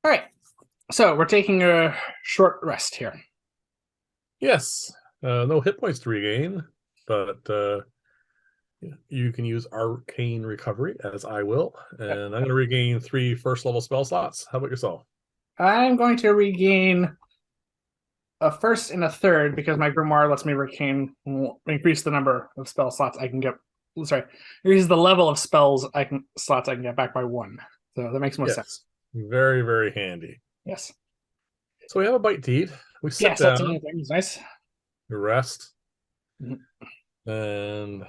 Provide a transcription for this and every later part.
All right. So we're taking a short rest here. Yes, no hit points to regain, but you can use Arcane Recovery, as I will, and I'm going to regain 3 first-level spell slots. How about yourself? I'm going to regain a first and a third because my grimoire lets me increase the number of spell slots I can get. Sorry, increases the level of slots I can get back by 1. So that makes most sense. Yes, very, very handy. Yes. So we have a bite to eat. We sit Yes, that's down, another thing. It's nice. rest, Mhm. and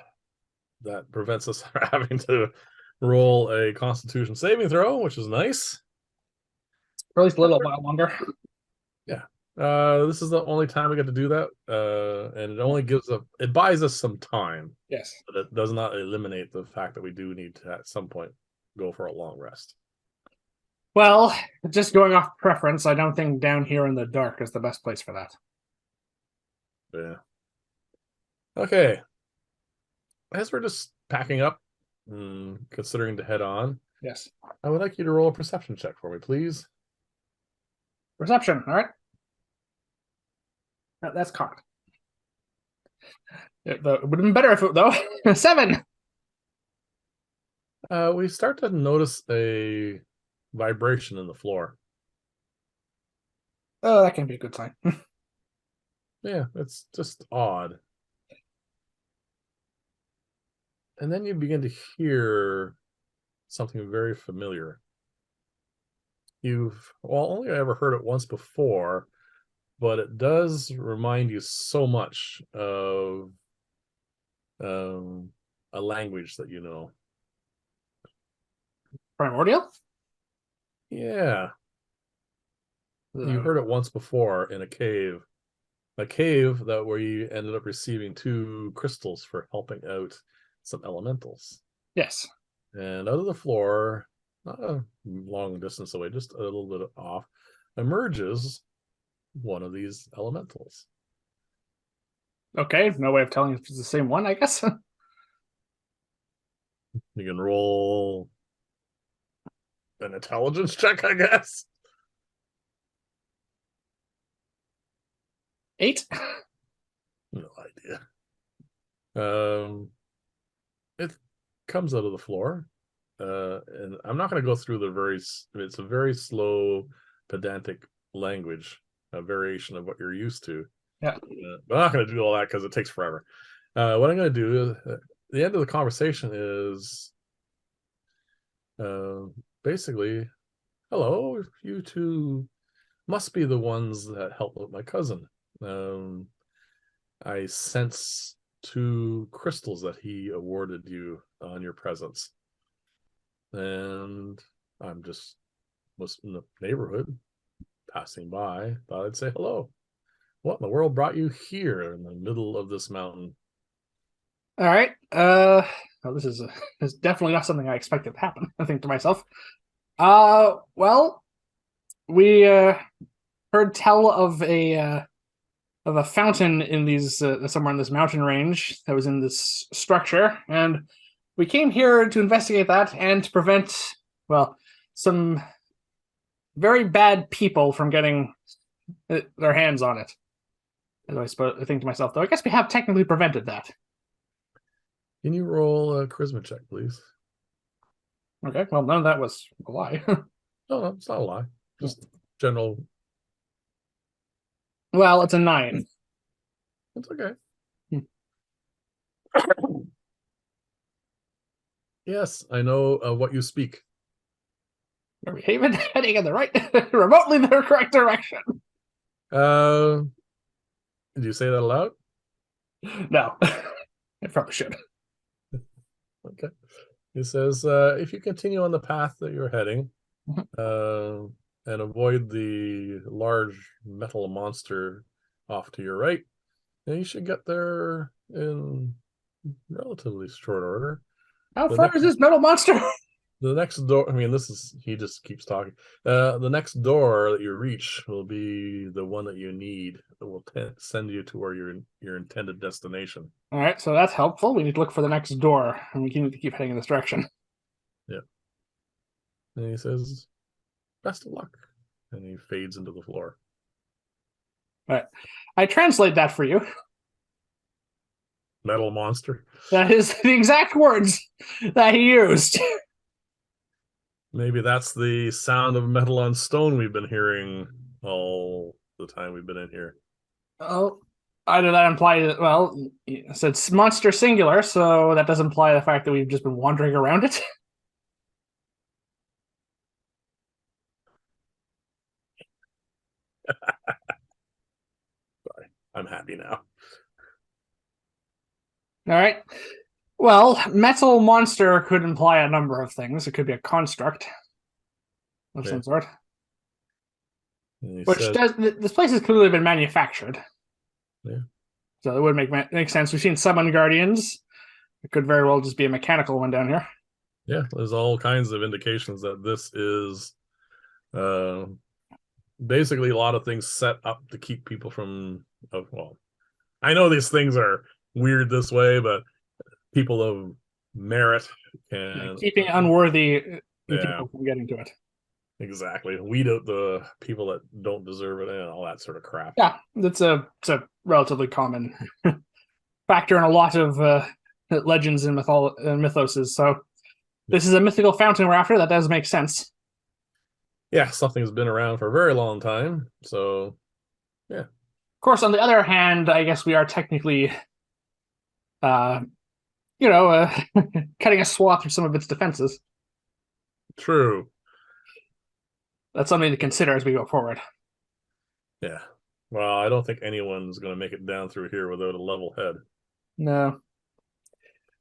that prevents us from having to roll a Constitution saving throw, which is nice. For at least a little while longer. Yeah. This is the only time we get to do that, and it buys us some time, Yes. but it does not eliminate the fact that we do need to at some point go for a long rest. Well, just going off preference, I don't think down here in the dark is the best place for that. Yeah. Okay. As we're just packing up and considering to head on, Yes. I would like you to roll a perception check for me, please. Perception. All right. That's cocked. It would have been better if it, though. 7. We start to notice a vibration in the floor. Oh, that can be a good sign. Yeah, it's just odd. And then you begin to hear something very familiar. You've only ever heard it once before, but it does remind you so much of a language that you know. Primordial? Yeah, you Uh, heard it once before in a cave that where you ended up receiving 2 crystals for helping out some elementals. yes. And out of the floor, not a long distance away, just a little bit off, emerges one of these elementals. Okay, no way of telling if it's the same one, I guess. You can roll an intelligence check, I guess. 8? No idea. Um, it comes out of the floor, and I'm not going to go through it's a very slow, pedantic language, a variation of what you're used to. Yeah. But I'm not going to do all that because it takes forever. What I'm going to do is, the end of the conversation is uh, basically, hello, you two must be the ones that helped with my cousin. Um, I sense 2 crystals that he awarded you on your presence. And I'm just was in the neighborhood passing by, thought I'd say hello. What in the world brought you here in the middle of this mountain? All right. Well, this is definitely not something I expected to happen. I think to myself. Well, we heard tell of a fountain in these somewhere in this mountain range that was in this structure, and we came here to investigate that and to prevent, well, some very bad people from getting their hands on it. As I think to myself, though, I guess we have technically prevented that. Can you roll a charisma check, please? Okay, well, none of that was a lie. No, it's not a lie. Just general. Well, it's a 9. It's okay. Yes, I know what you speak. Are we heading in the right, remotely the correct direction? Uh, did you say that aloud? No, I probably should. Okay. He says, if you continue on the path that you're heading, uh, and avoid the large metal monster off to your right, then you should get there in relatively short order. How The far next is this metal monster? the next door, I mean, this is he just keeps talking. The next door that you reach will be the one that you need. It will send you to where your intended destination. All right, so that's helpful. We need to look for the next door, and we need to keep heading in this direction. Yeah. And he says, best of luck. and he fades into the floor. But I translate that for you. Metal monster. That is the exact words that he used. Maybe that's the sound of metal on stone we've been hearing all the time we've been in here. Oh, either that imply that, well, so it's monster singular, so that does imply the fact that we've just been wandering around it. Sorry, I'm happy now. All right. Well, metal monster could imply a number of things. It could be a construct of some sort. Which Says, does this place has clearly been manufactured. Yeah. So it would make sense. We've seen summon guardians. It could very well just be a mechanical one down here. Yeah, there's all kinds of indications that this is basically a lot of things set up to keep people from well, I know these things are weird this way, but people of merit and keeping unworthy yeah, people from getting to it. exactly, weed out the people that don't deserve it and all that sort of crap. Yeah, it's a relatively common factor in a lot of legends and mythoses. So this is a mythical fountain we're after. That does make sense. Yeah, something's been around for a very long time. So yeah. Of course, on the other hand, I guess we are technically you know, cutting a swath through some of its defenses. True. That's something to consider as we go forward. Yeah. Well, I don't think anyone's going to make it down through here without a level head. No.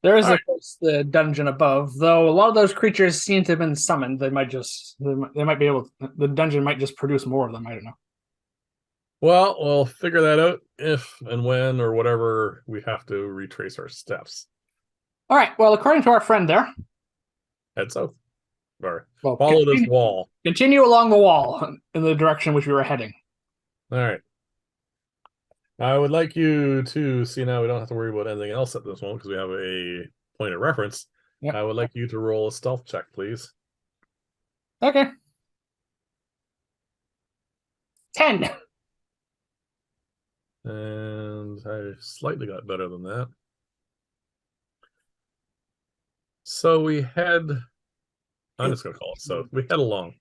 There is, All of course, the dungeon above, though a lot of those creatures seem to have been summoned. They might be able the dungeon might just produce more of them. I don't know. Well, we'll figure that out if and when or whatever we have to retrace our steps. All right. Well, according to our friend there, Head south. Or well, follow this wall. Continue along the wall in the direction in which we were heading. All right. I would like you to see now we don't have to worry about anything else at this moment because we have a point of reference. Yep. I would like you to roll a stealth check, please. Okay. 10. And I slightly got better than that. So we head, I'm just going to call it south. We head along.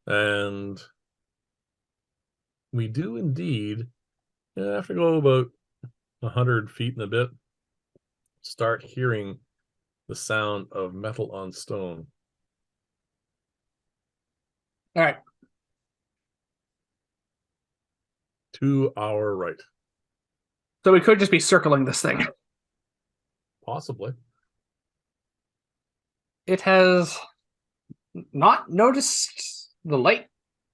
And we do indeed, after go about 100 feet and a bit, start hearing the sound of metal on stone. All right. To our right. So we could just be circling this thing. Possibly. It has not noticed the light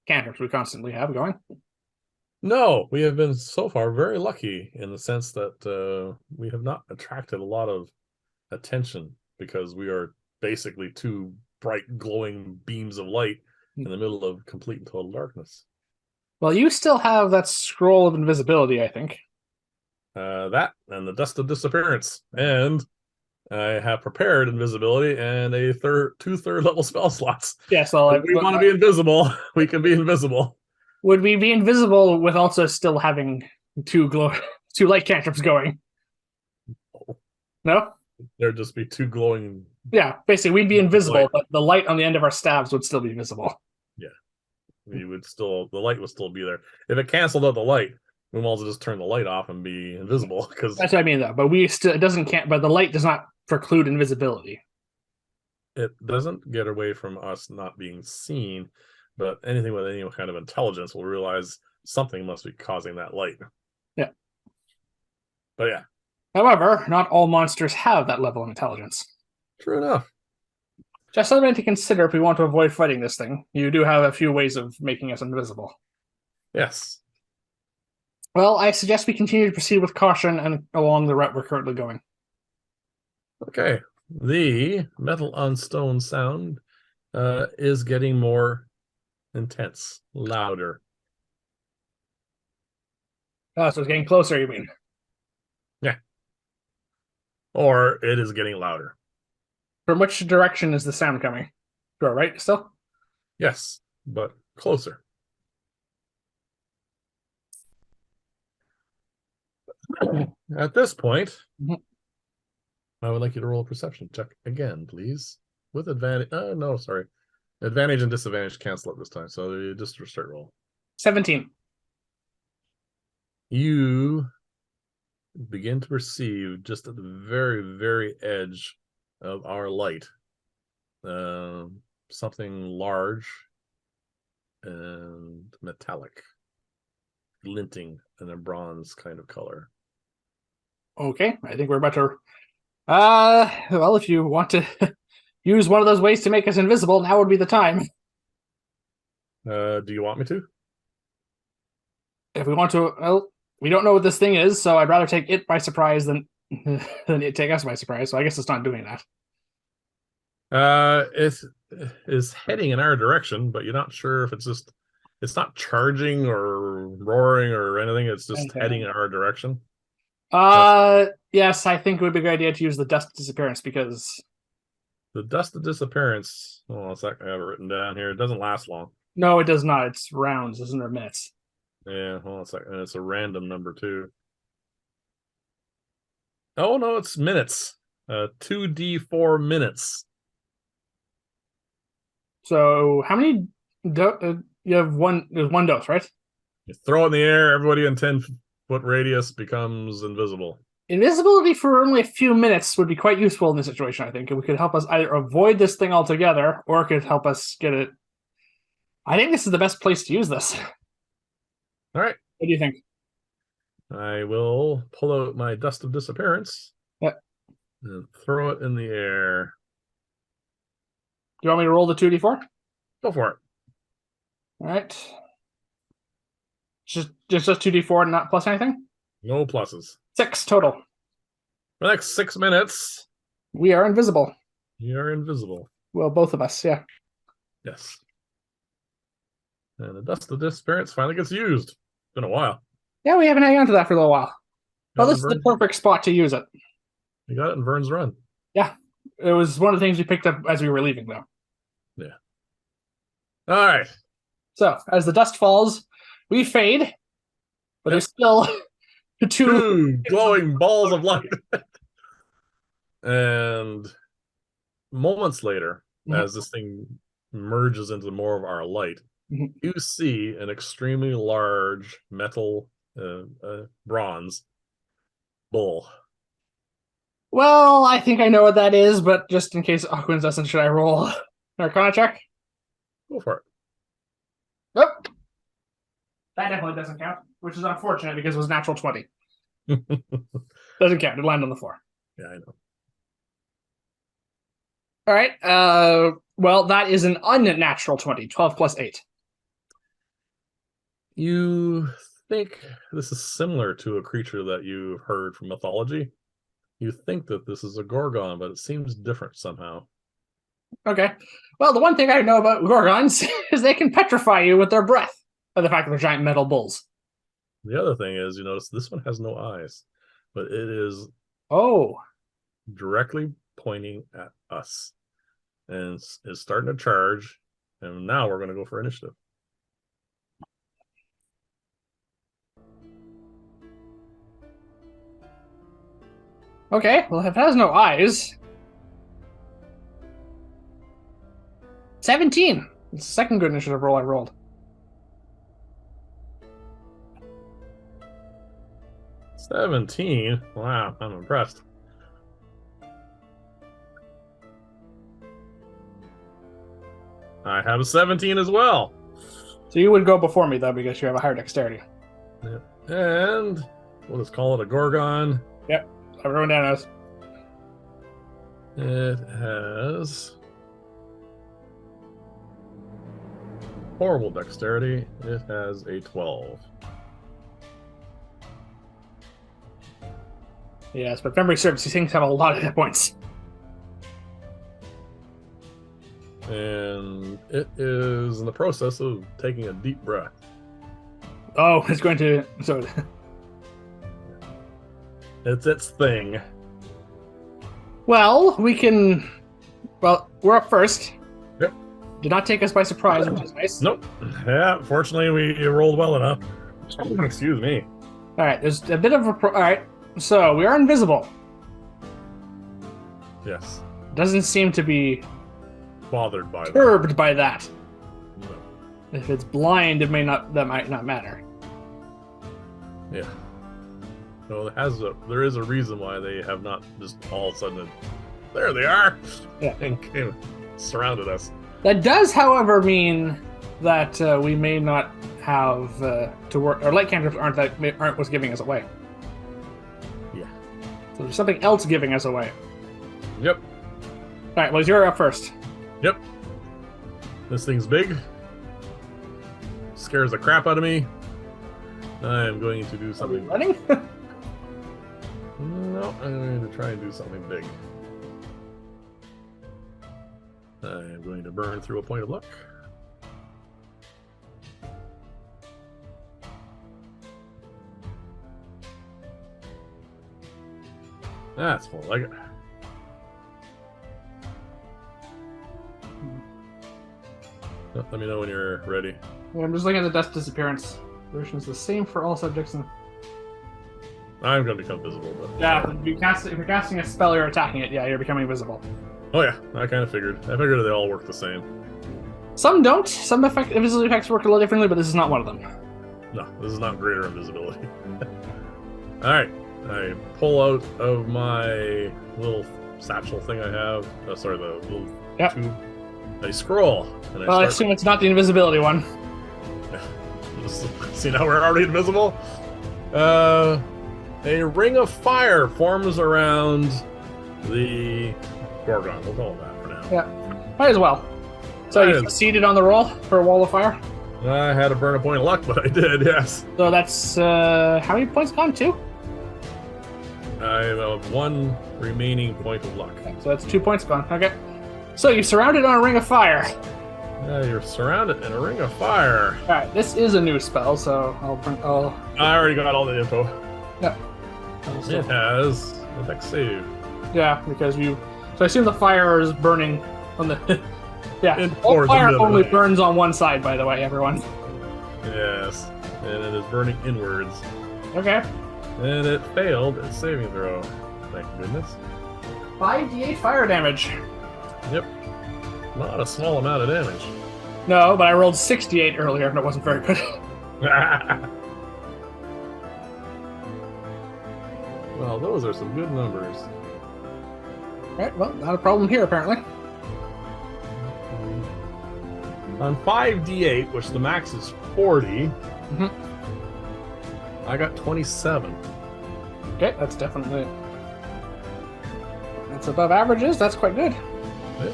cantrips we constantly have going. No, we have been so far very lucky in the sense that we have not attracted a lot of attention because we are basically two bright glowing beams of light in the middle of complete and total darkness. Well, you still have that scroll of invisibility, I think. That and the dust of disappearance. And I have prepared invisibility and a two third level spell slots. Yes, well, if we want to be invisible, we can be invisible. Would we be invisible with also still having two light cantrips going? No? There'd just be two glowing. Yeah, basically we'd be invisible, but the light on the end of our staves would still be visible. Yeah. The light would still be there. If it canceled out the light, we might as well just turn the light off and be invisible. Because that's what I mean, though. But but the light does not preclude invisibility. It doesn't get away from us not being seen, but anything with any kind of intelligence will realize something must be causing that light. Yeah. But yeah. However, not all monsters have that level of intelligence. True enough. Just something to consider if we want to avoid fighting this thing. You do have a few ways of making us invisible. Yes. Well, I suggest we continue to proceed with caution and along the route we're currently going. Okay. The metal on stone sound is getting more intense, louder. Oh, so it's getting closer, you mean? Yeah. Or it is getting louder. From which direction is the sound coming? To our right still? Yes, but closer. At this point, Mhm. I would like you to roll a perception check again, please. With advantage. No, sorry. Advantage and disadvantage cancel it this time. So you just restart roll. 17. You begin to perceive just at the very, very edge of our light something large and metallic, glinting in a bronze kind of color. Okay, I think we're about to. Well, if you want to use one of those ways to make us invisible, now would be the time. Do you want me to? If we want to, well, we don't know what this thing is, so I'd rather take it by surprise than than it take us by surprise. So I guess it's not doing that. It is heading in our direction, but you're not sure if it's not charging or roaring or anything. It's just heading in our direction. Yes, I think it would be a good idea to use the dust disappearance because the dust of disappearance. Oh, it's like I have it written down here. It doesn't last long. no, it does not. It's rounds, isn't it? Minutes. Yeah, hold on a second. It's a random number too. Oh no, it's minutes. 2d4 minutes. So how many? You have one. There's one dose, right? You throw it in the air. Everybody in 10-foot radius becomes invisible. Invisibility for only a few minutes would be quite useful in this situation, I think. It could help us either avoid this thing altogether, or it could help us get it. I think this is the best place to use this. All right. What do you think? I will pull out my dust of disappearance. Yeah. And throw it in the air. Do you want me to roll the 2d4? Go for it. All right. Just 2d4 and not plus anything? No pluses. 6 total. For the next 6 minutes, we are invisible. You are invisible. Well, both of us, yeah. Yes. And the dust of disappearance finally gets used. It's been a while. Yeah, we haven't hung on to that for a little while. Well, this is the perfect spot to use it. You got it in Vern's Run. Yeah. It was one of the things we picked up as we were leaving, though. Yeah. All right. So, as the dust falls, we fade, but there's still two glowing balls of light. And moments later, as this thing merges into more of our light, you see an extremely large metal bronze bull. Well, I think I know what that is, but just in case Aquans doesn't, should I roll an Arcana check? Go for it. Nope. That definitely doesn't count, which is unfortunate because it was natural 20. Doesn't count. It landed on the floor. Yeah, I know. All right. Well, that is an unnatural 20. 12 plus 8. You think this is similar to a creature that you've heard from mythology. You think that this is a Gorgon, but it seems different somehow. Okay. Well, the one thing I know about Gorgons is they can petrify you with their breath, or the fact that they're giant metal bulls. The other thing is, you notice this one has no eyes, but it is directly pointing at us and is starting to charge. And now we're going to go for initiative. Okay, well, if it has no eyes... 17! It's the second good initiative roll I rolled. $17? Wow, I'm impressed. I have a 17 as well. So you would go before me, though, because you have a higher dexterity. Yep. And we'll just call it a Gorgon. Yep, everyone down knows. It has horrible dexterity. It has a 12. Yes, but memory serves, these things have a lot of hit points. And it is in the process of taking a deep breath. Oh, it's going to... So... It's its thing. Well, we can... Well, we're up first. Yep. Did not take us by surprise, which is nice. Nope. Yeah, fortunately we rolled well enough. Excuse me. All right, there's a bit of a. All right, so we are invisible. Yes. Doesn't seem to be Bothered by that. curbed by that. No. If it's blind, it may not. That might not matter. Yeah. No, there is a reason why they have not just all of a sudden. There they are. Yeah. And came, surrounded us. That does, however, mean that we may not have to work. Our light cantrips aren't what's giving us away. Yeah. So there's something else giving us away. Yep. All right, well, you're up first. Yep. This thing's big. Scares the crap out of me. I am going to do something. Running? No, I'm going to try and do something big. I am going to burn through a point of luck. That's more like it. Oh, let me know when you're ready. Yeah, I'm just looking at the dust disappearance. Duration is the same for all subjects. I'm going to become visible, but Yeah, if you're casting a spell or attacking it, yeah, you're becoming visible. oh yeah, I kind of figured. I figured they all work the same. Some don't. Some invisibility effects work a little differently, but this is not one of them. No, this is not greater invisibility. All right, I pull out of my little satchel thing I have. Sorry, the little tube. I scroll. And I assume it's not the invisibility one. See, now we're already invisible. A ring of fire forms around the Gorgon. We'll call it that for now. Yeah, might as well. So you succeeded on the roll for a wall of fire? I had to burn a point of luck, but I did, yes. So that's, how many points gone? 2? I have 1 remaining point of luck. Okay, so that's 2 points gone. Okay. So you're surrounded on a ring of fire. You're surrounded in a ring of fire. Alright, this is a new spell, so I already got all the info. Yeah. It has a dex save. Yeah, because so I assume the fire is burning on the... yeah, all Or fire the other only way. burns on one side, by the way, everyone. Yes, and it is burning inwards. Okay. And it failed its saving throw. Thank goodness. 5d8 fire damage. Yep. Not a small amount of damage. No, but I rolled 68 earlier, and it wasn't very good. Well, those are some good numbers. Alright, well, not a problem here, apparently. On 5d8, which the max is 40, Mhm. I got 27. Okay, that's definitely... That's above averages, that's quite good. Yeah.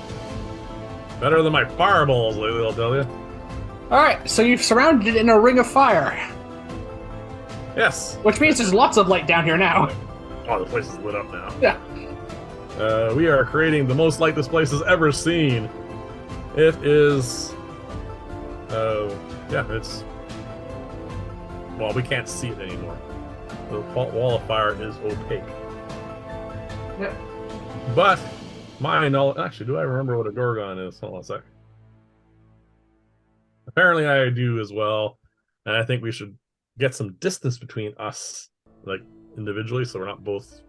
Better than my fireballs lately, I'll tell you. Alright, so you've surrounded it in a ring of fire. Yes. Which means there's lots of light down here now. Oh, the place is lit up now. Yeah. We are creating the most light this place has ever seen. It is... yeah, it's... Well, we can't see it anymore. The wall of fire is opaque. Yep. But, my knowledge... Actually, do I remember what a Gorgon is? Hold on a sec. Apparently I do as well. And I think we should get some distance between us, like, individually, so we're not both...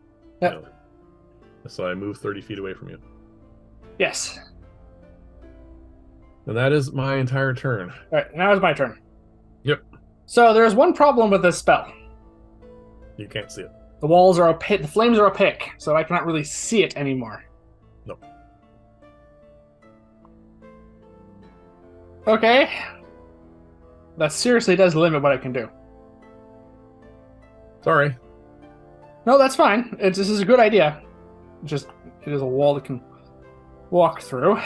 Yep. You know, so I move 30 feet away from you. Yes. And that is my entire turn. Alright, now it's my turn. Yep. So there's one problem with this spell. You can't see it. The walls are opaque, the flames are opaque, so I cannot really see it anymore. No. Okay. That seriously does limit what I can do. Sorry. No, that's fine. This is a good idea. It is a wall that can walk through.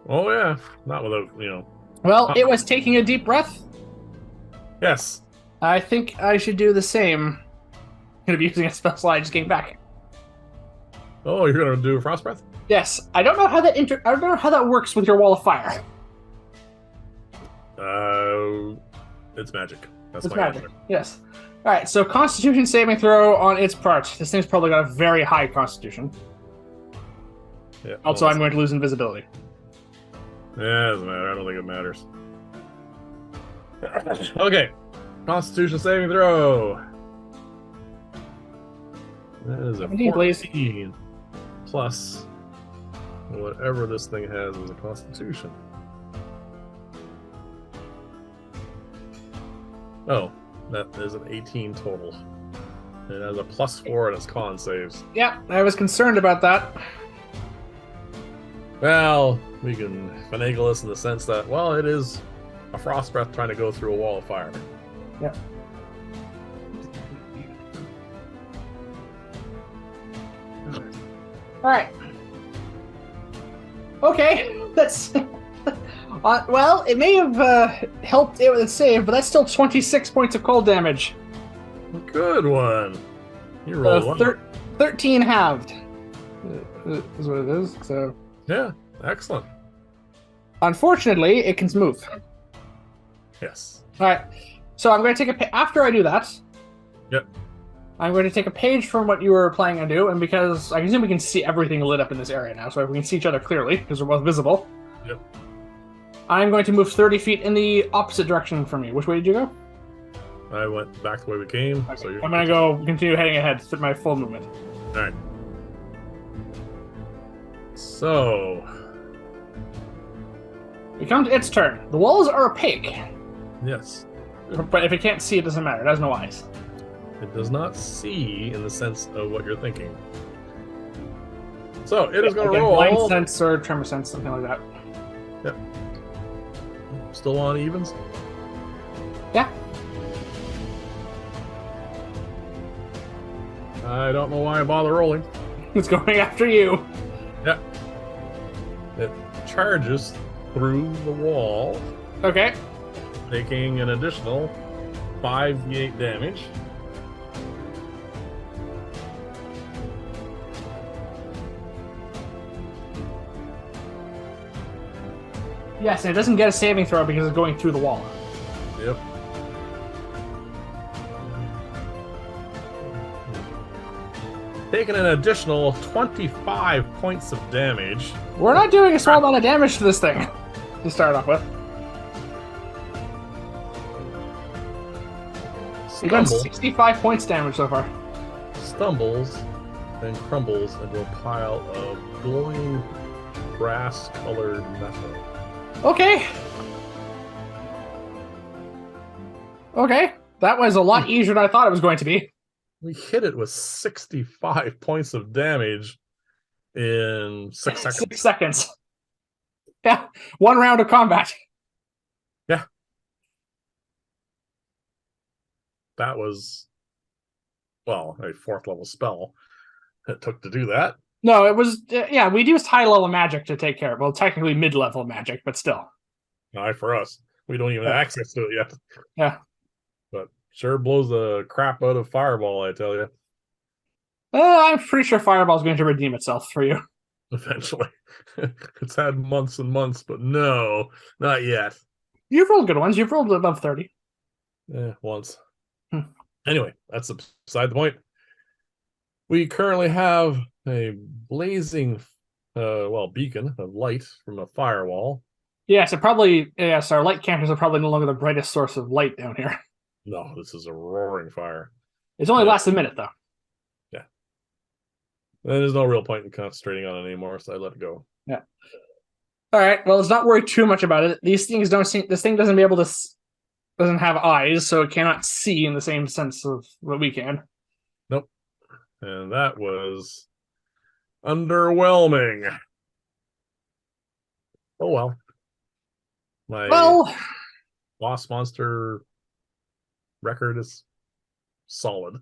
Oh, yeah. Not without, you know. Well, it was taking a deep breath. Yes. I think I should do the same. I'm going to be using a spell slot I just came back. Oh, you're going to do a frost breath? Yes. I don't know how that I don't know how that works with your wall of fire. It's magic. That's It's my magic. answer. Yes. All right. So Constitution saving throw on its part. This thing's probably got a very high Constitution. Yeah. Also, I'm going to lose invisibility. Yeah, it doesn't matter. I don't think it matters. Okay. Constitution saving throw. That is a 17, please. 14 plus whatever this thing has as a Constitution. Oh, that is an 18 total. It has a +4 in its con saves. Yeah, I was concerned about that. Well, we can finagle this in the sense that, well, it is a frost breath trying to go through a wall of fire. Yeah. All right. Okay, that's. Well, it may have helped it with its save, but that's still 26 points of cold damage. Good one. You rolled one. 13 halved is what it is. So Yeah, excellent. unfortunately, it can move. Yes. All right. So I'm going to take after I do that. Yep. I'm going to take a page from what you were planning on do, and because I assume we can see everything lit up in this area now, so we can see each other clearly because we're both visible. Yep. I'm going to move 30 feet in the opposite direction from you. Which way did you go? I went back the way we came. Okay. So you're... I'm going to go continue heading ahead to my full movement. All right. So We come to its turn. The walls are opaque, yes, but if it can't see, it doesn't matter. It has no eyes. it does not see in the sense of what you're thinking. So it is going to roll. Blind sense or tremor sense, something like that. Yep. Still on evens. Yeah. I don't know why I bother rolling. It's going after you. Yep. It charges through the wall, Okay. taking an additional 5d8 damage. Yes, and it doesn't get a saving throw because it's going through the wall. Yep. Taking an additional 25 points of damage. We're not doing a small amount of damage to this thing to start off with. We've done 65 points damage so far. Stumbles and crumbles into a pile of glowing brass-colored metal. Okay. Okay. That was a lot easier than I thought it was going to be. We hit it with 65 points of damage in 6 seconds. 6 seconds. Yeah. One round of combat. Yeah. That was, well, a 4th level spell it took to do that. No, it was, yeah, we'd used high level magic to take care of it. Well, technically mid level magic, but still. Not for us. We don't even have access to it yet. Yeah. But sure blows the crap out of Fireball, I tell you. I'm pretty sure Fireball's going to redeem itself for you. Eventually. It's had months and months, but no, not yet. You've rolled good ones. You've rolled above 30. Once. Hmm. Anyway, that's beside the point. We currently have a blazing, beacon of light from a firewall. Yes, our light canters are probably no longer the brightest source of light down here. No, this is a roaring fire. It's only lasts a minute, though. Yeah. There's no real point in concentrating on it anymore, so I let it go. Yeah. All right. Well, let's not worry too much about it. These things don't seem. This thing doesn't doesn't have eyes, so it cannot see in the same sense of what we can. Nope. And that was underwhelming. Oh well. My boss monster record is solid.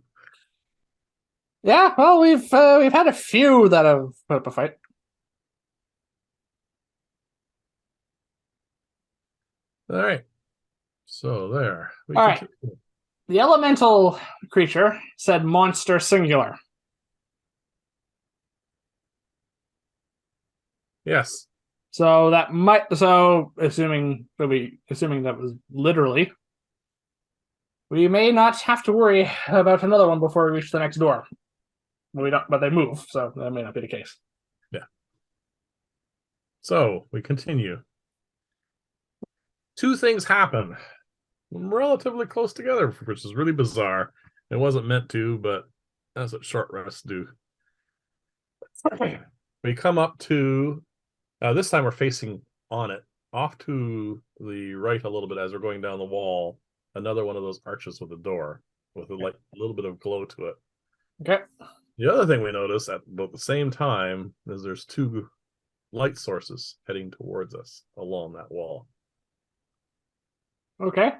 Yeah, well, we've had a few that have put up a fight. All right. So there. All right. The elemental creature said monster singular. Yes. So that assuming that was literally, we may not have to worry about another one before we reach the next door. But they move, so that may not be the case. Yeah. So we continue. 2 things happen. relatively close together, which is really bizarre. It wasn't meant to, but that's what short rests do. We come up to this time we're facing on it, off to the right a little bit as we're going down the wall. Another one of those arches with a door with a little bit of glow to it. Okay. The other thing we notice at about the same time is there's two light sources heading towards us along that wall. Okay.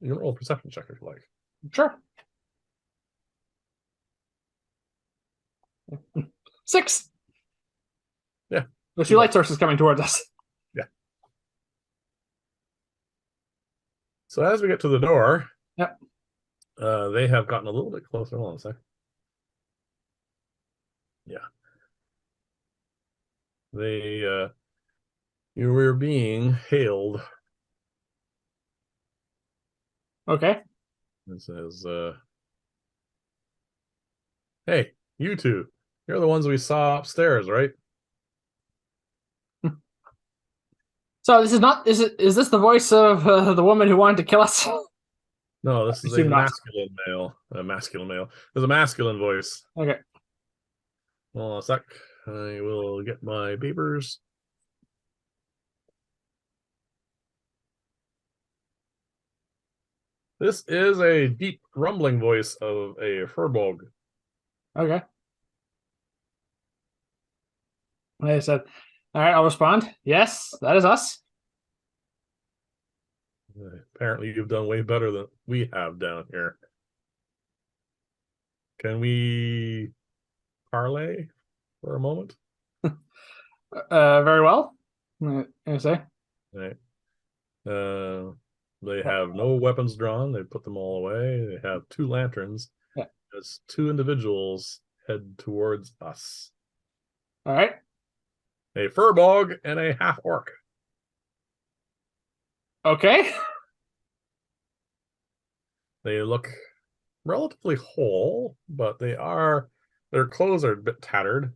You can roll a perception check if you like. Sure. 6. Yeah. There's two light sources coming towards us. Yeah. So as we get to the door, Yep. They have gotten a little bit closer. Hold on a sec. Yeah. You were being hailed. Okay. It says, hey, you two, you're the ones we saw upstairs, right? So this is not. Is this the voice of the woman who wanted to kill us? No, this I is a assume not. masculine male. A masculine male. There's a masculine voice. Okay. Hold on a sec. I will get my papers. This is a deep rumbling voice of a furbog. Okay. I said, all right, I'll respond. Yes, that is us. Apparently, you've done way better than we have down here. Can we parlay for a moment? Very well. I say. Right. They have no weapons drawn. They put them all away. They have 2 lanterns. Yeah. As 2 individuals head towards us. All right. A furbog and a half orc. Okay. They look relatively whole, but their clothes are a bit tattered.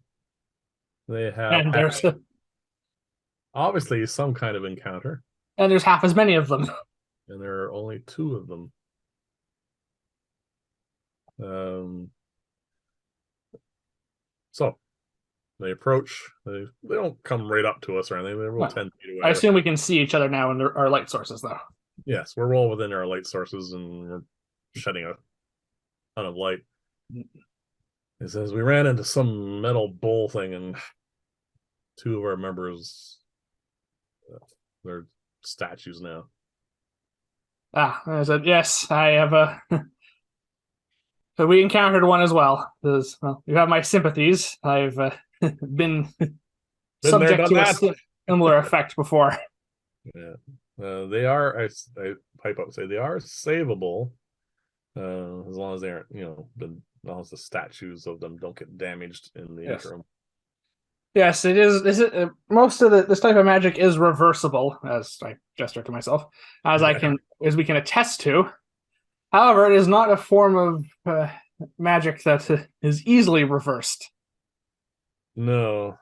They have And obviously some kind of encounter. and there's half as many of them. And there are only 2 of them. So they approach. They don't come right up to us or anything. They're about 10 feet away. I assume we can see each other now in our light sources, though. Yes, we're well within our light sources, and we're shedding a ton of light. It says we ran into some metal bull thing, and 2 of our members, they're statues now. I said, yes, I have So we encountered one as well. Well, you have my sympathies. I've been subject to a similar effect before. Yeah, they are. I pipe up and say they are savable, as long as they aren't, as long as the statues of them don't get damaged in the interim. Yes, it is. Most of this type of magic is reversible, as I gesture to myself, as we can attest to. However, it is not a form of magic that is easily reversed. No.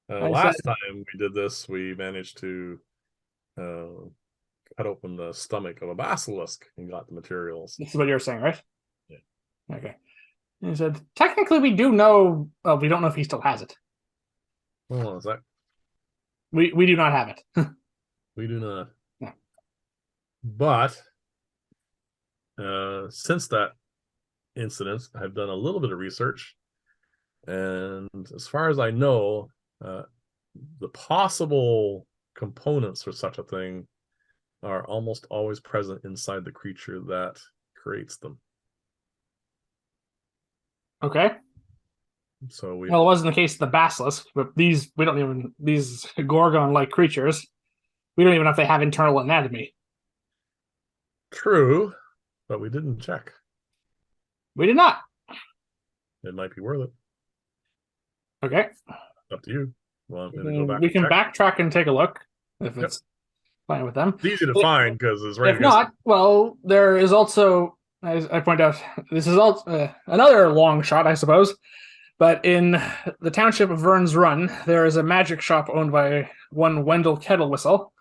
Last time we did this, we managed to cut open the stomach of a basilisk and got the materials. This is what you're saying, right? Yeah. Okay. He said, technically, we do know. Well, we don't know if he still has it. Hold on a sec. We do not have it. We do not. No. But since that incident, I've done a little bit of research, and as far as I know, the possible components for such a thing are almost always present inside the creature that creates them. Okay. So it wasn't the case of the basilisk, but these Gorgon-like creatures, we don't even know if they have internal anatomy. True, but we didn't check. We did not. It might be worth it. Okay. Up to you. Well, we can backtrack and take a look if it's fine with them. It's easy to find because it's right. If not, well, there is also, as I point out, this is also another long shot, I suppose. But in the township of Vern's Run, there is a magic shop owned by one Wendell Kettlewhistle,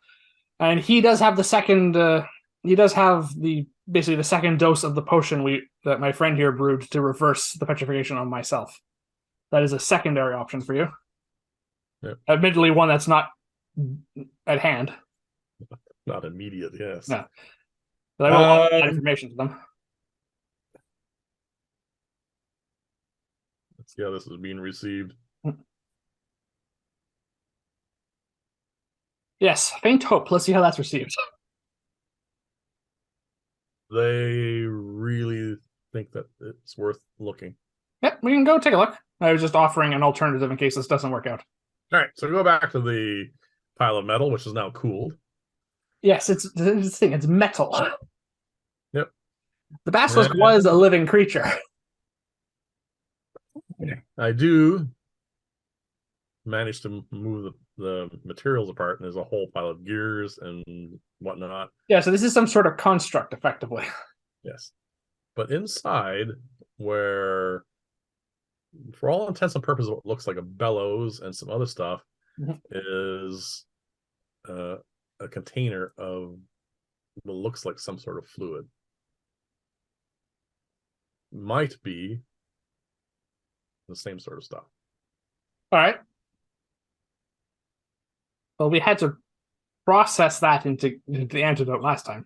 and he does have the he does have the basically the second dose of the potion that my friend here brewed to reverse the petrification on myself. That is a secondary option for you. Yep. Admittedly, one that's not at hand. Not immediate, yes. No, but I will offer that information to them. Let's see how this is being received. Yes, faint hope. Let's see how that's received. They really think that it's worth looking. Yep, we can go take a look. I was just offering an alternative in case this doesn't work out. All right, so go back to the pile of metal, which is now cooled. Yes, it's this thing. It's metal. Yep. The basilisk was a living creature. I do manage to move the materials apart, and there's a whole pile of gears and whatnot. Yeah, so this is some sort of construct, effectively. Yes. But inside, where for all intents and purposes, what looks like a bellows and some other stuff is a container of what looks like some sort of fluid. Might be the same sort of stuff. All right. Well, we had to process that into the antidote last time.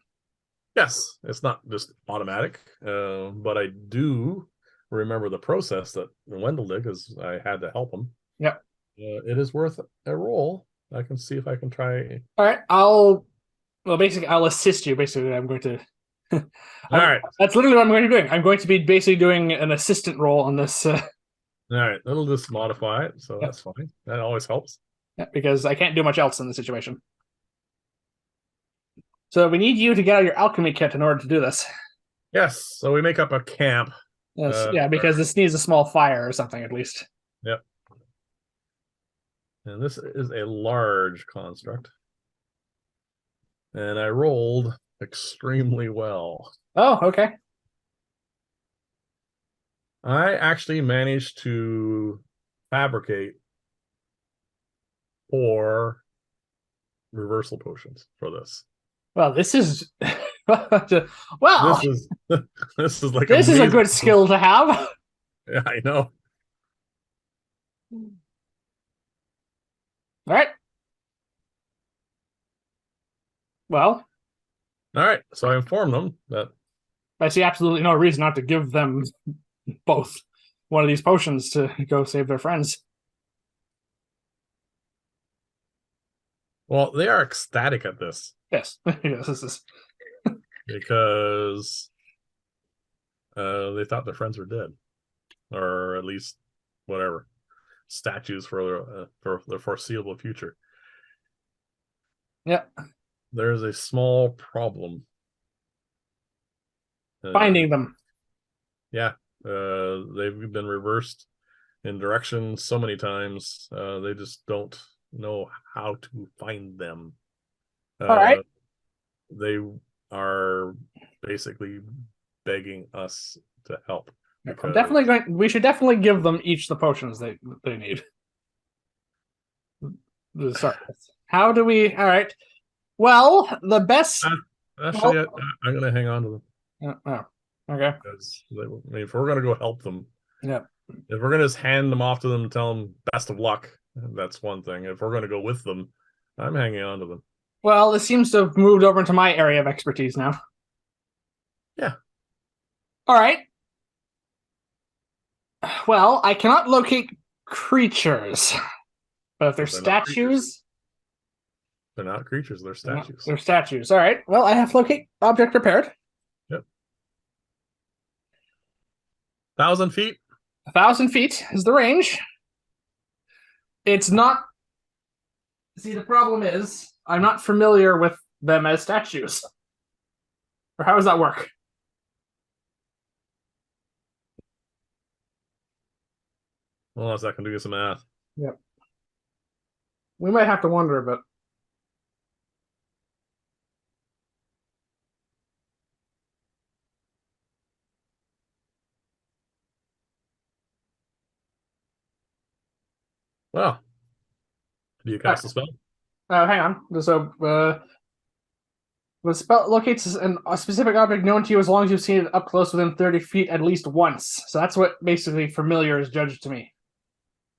Yes, it's not just automatic, but I do remember the process that Wendell did because I had to help him. Yep. It is worth a roll. I can see if I can try. All right. Basically, I'll assist you. Basically, I'm going to. All right. That's literally what I'm going to be doing. I'm going to be basically doing an assistant role on this. All right. It'll just modify it, so that's fine. That always helps. Yeah, because I can't do much else in the situation. So we need you to get out your alchemy kit in order to do this. Yes. So we make up a camp. Yes, yeah, because this needs a small fire or something at least. Yep. And this is a large construct. And I rolled extremely well. Oh, okay. I actually managed to fabricate 4 reversal potions for this. Well, this is well. This is this is like this is a amazing. good skill to have. Yeah, I know. All right. Well, All right. So I informed them that I see absolutely no reason not to give them both one of these potions to go save their friends. well, they are ecstatic at this Yes, yes, this is because they thought their friends were dead, or at least whatever statues for the foreseeable future. yeah. There's a small problem. Finding them. Yeah, they've been reversed in directions so many times. They just don't know how to find them. All right. They are basically begging us to help. I'm definitely going. We should definitely give them each the potions they need. Sorry. How do we? All right. Well, the best. Actually, I'm going to hang on to them. Oh, okay. Because if we're going to go help them, yeah. If we're going to just hand them off to them and tell them best of luck, that's one thing. If we're going to go with them, I'm hanging on to them. Well, this seems to have moved over into my area of expertise now. Yeah. All right. Well, I cannot locate creatures, but if they're statues, they're not creatures. They're statues. They're statues. All right. Well, I have locate object prepared. Yep. 1,000 feet. 1,000 feet is the range. It's not. See, the problem is I'm not familiar with them as statues. Or how does that work? Well, I can do some math. Yep. We might have to wonder a bit. Well, do you cast a spell? Hang on. So, The spell locates a specific object known to you as long as you've seen it up close within 30 feet at least once. So that's what basically familiar is judged to me.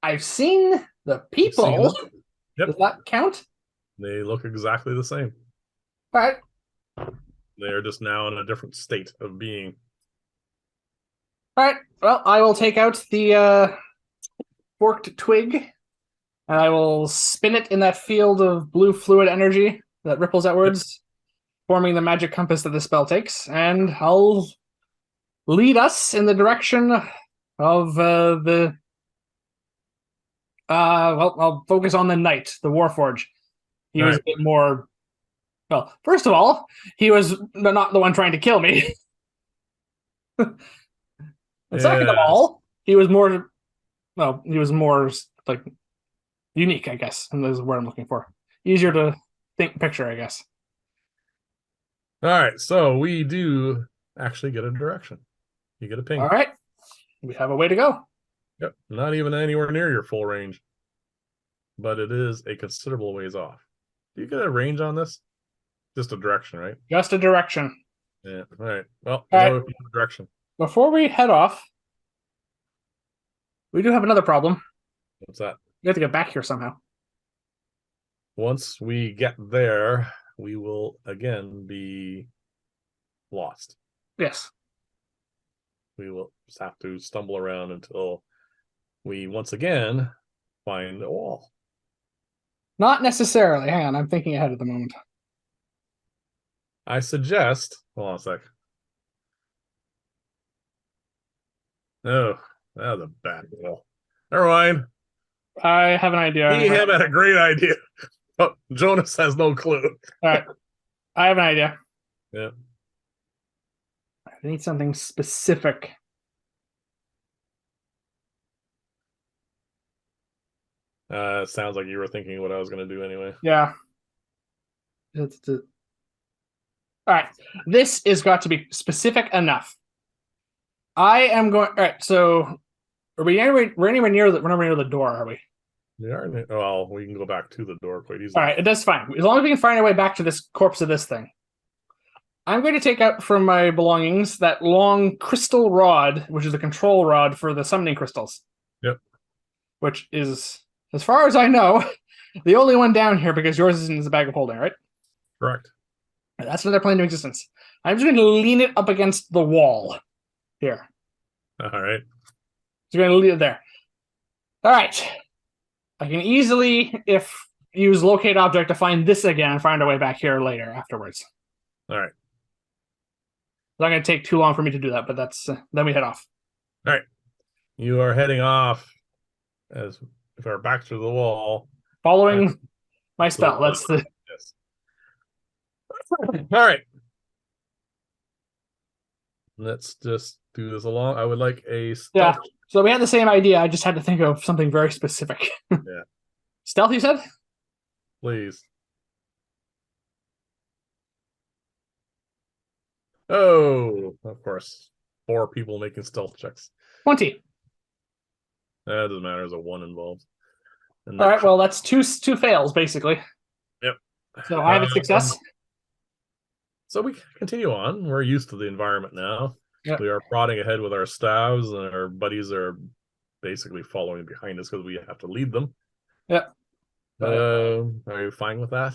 I've seen the You've seen people. them. Yep. Does that count? They look exactly the same. All right. They are just now in a different state of being. All right. Well, I will take out the forked twig, and I will spin it in that field of blue fluid energy that ripples Yep. outwards, forming the magic compass that the spell takes, and I'll lead us in the direction of the. Well, I'll focus on the knight, the Warforge. He All was a right. bit more. Well, first of all, he was not the one trying to kill me. And second of Yes. all, he was more. Well, he was more like unique, I guess, and that's the word I'm looking for. Easier to picture, I guess. All right. So we do actually get a direction. You get a All ping. right, we have a way to go. Yep. Not even anywhere near your full range, but it is a considerable ways off. Do you get a range on this? Just a direction, right? Just a direction. Yeah. All right. Well, All we right, know the direction. before we head off, we do have another problem. What's that? We have to get back here somehow. Once we get there, we will again be lost. Yes. We will just have to stumble around until we once again find a wall. Not necessarily. Hang on, I'm thinking ahead at the moment. I suggest, hold on a sec. No, that was a bad wall. Never mind. I have an idea. He him had a great idea. Oh, Jonas has no clue. All right, I have an idea. Yeah. I need something specific. Sounds like you were thinking what I was going to do anyway. Yeah. All right, this is got to be specific enough. I am going. All right, so are we anywhere? We're anywhere near the. We're nowhere near the door, are we? We are. Well, we can go back to the door quite All easily. right, that's fine. As long as we can find our way back to this corpse of this thing. I'm going to take out from my belongings that long crystal rod, which is the control rod for the summoning crystals. Yep. Which is, as far as I know, the only one down here because yours is in the bag of holding, right? Correct. That's another plane of existence. I'm just going to lean it up against the wall here. All right. So you're going to leave it there. All right. I can easily, if use locate object to find this again and find our way back here later afterwards. All right. It's not going to take too long for me to do that, but that's then we head off. All right. You are heading off as if our backs to the wall. Following my spell. That's the. Yes. All right. Let's just do this along. I would like a stealth. Yeah. So we had the same idea. I just had to think of something very specific. Yeah. Stealth, you said? Please. Oh, of course. 4 people making stealth checks. 20. That doesn't matter. There's a 1 involved. All right. Well, that's two fails basically. Yep. So I have a success. So we continue on. We're used to the environment now. Yep. We are prodding ahead with our staves, and our buddies are basically following behind us because we have to lead them. Yep. Are you fine with that?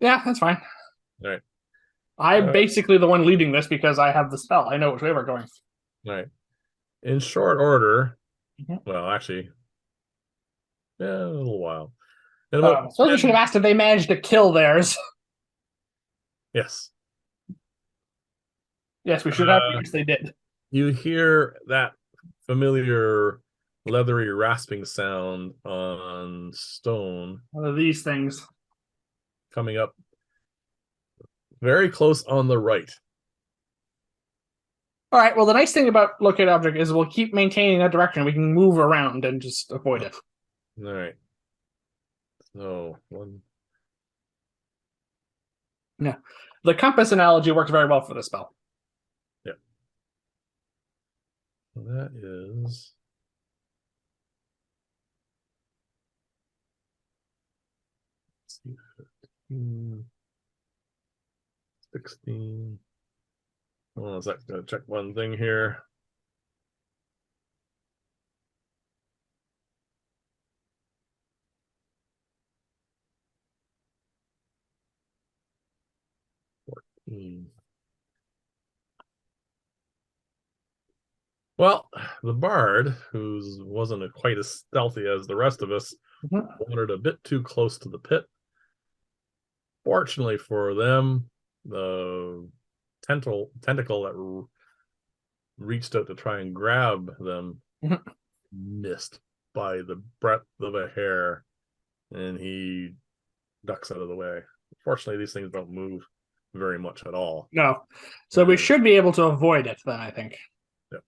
Yeah, that's fine. All right. I'm basically the one leading this because I have the spell. I know which way we're going. All right. In short order, Mm-hmm. well, actually, yeah, a little while. I suppose we should have asked if they managed to kill theirs. Yes. Yes, we should have, which they did. You hear that familiar leathery rasping sound on stone. One of these things. Coming up very close on the right. All right. Well, the nice thing about locate object is we'll keep maintaining that direction. We can move around and just avoid it. All right. So one. Yeah. The compass analogy works very well for the spell. Yeah. That is. Let's see. 16. Well, is that going to check one thing here? Well, the bard, who wasn't quite as stealthy as the rest of us, wandered a bit too close to the pit. Fortunately for them, the tentacle that reached out to try and grab them missed by the breadth of a hair, and he ducks out of the way. Fortunately, these things don't move very much at all. No. So we should be able to avoid it then, I think. Yeah.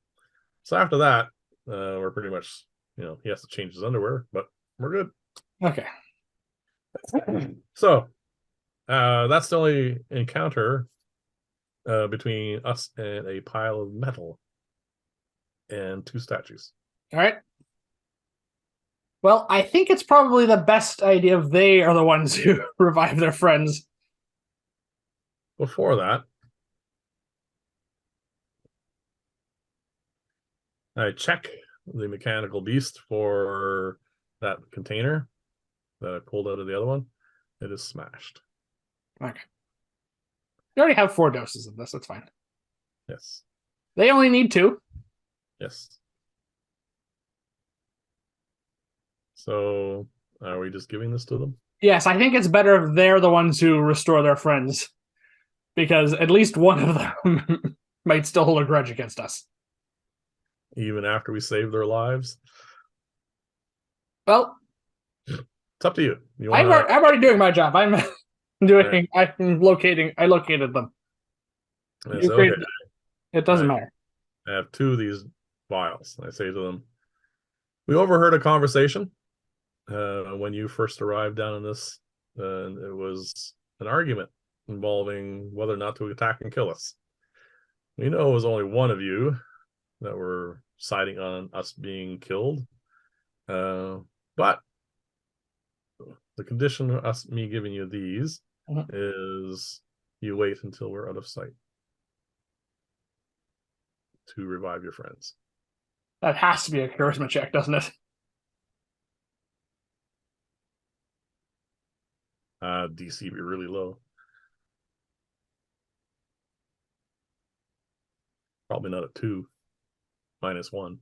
So after that, we're pretty much, he has to change his underwear, but we're good. Okay. So that's the only encounter between us and a pile of metal and two statues. All right. Well, I think it's probably the best idea if they are the ones who revive their friends. Before that, I check the mechanical beast for that container that I pulled out of the other one. It is smashed. Okay. You already have 4 doses of this. That's fine. Yes. They only need 2. Yes. So, are we just giving this to them? Yes, I think it's better if they're the ones who restore their friends. Because at least one of them might still hold a grudge against us. Even after we save their lives? Well, it's up to you. I'm already doing my job. I'm doing. Right. I located them. Okay. It doesn't matter. I have 2 of these vials. I say to them, we overheard a conversation when you first arrived down in this, and it was an argument involving whether or not to attack and kill us. We know it was only one of you that were siding on us being killed, but the condition of me giving you these is you wait until we're out of sight to revive your friends. That has to be a charisma check, doesn't it? DC be really low. Probably not a 2. -1.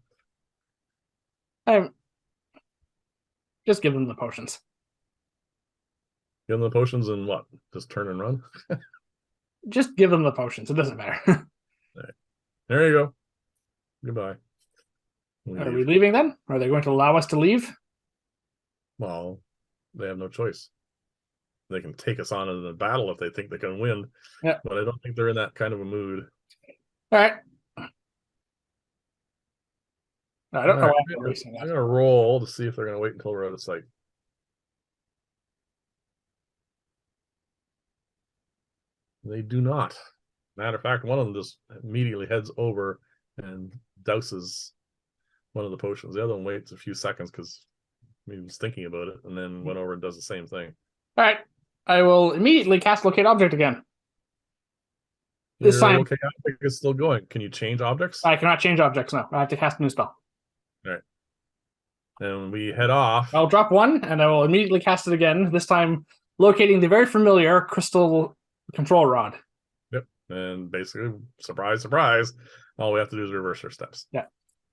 Just give them the potions. Give them the potions and what? Just turn and run? Just give them the potions. It doesn't matter. Right. There you go. Goodbye. Are we leaving then? Are they going to allow us to leave? Well, they have no choice. They can take us on in a battle if they think they can win. Yeah. But I don't think they're in that kind of a mood. All right. No, I don't know why I'm going to roll to see if they're going to wait until we're out of sight. They do not. Matter of fact, one of them just immediately heads over and douses one of the potions. The other one waits a few seconds because he was thinking about it, and then went over and does the same thing. All right. I will immediately cast Locate Object again. This time, Locate Object is still going. Can you change objects? I cannot change objects, no. I have to cast a new spell. All right. And we head off. I'll drop 1, and I will immediately cast it again, this time locating the very familiar crystal control rod. Yep. And basically, surprise, surprise, all we have to do is reverse our steps. Yeah.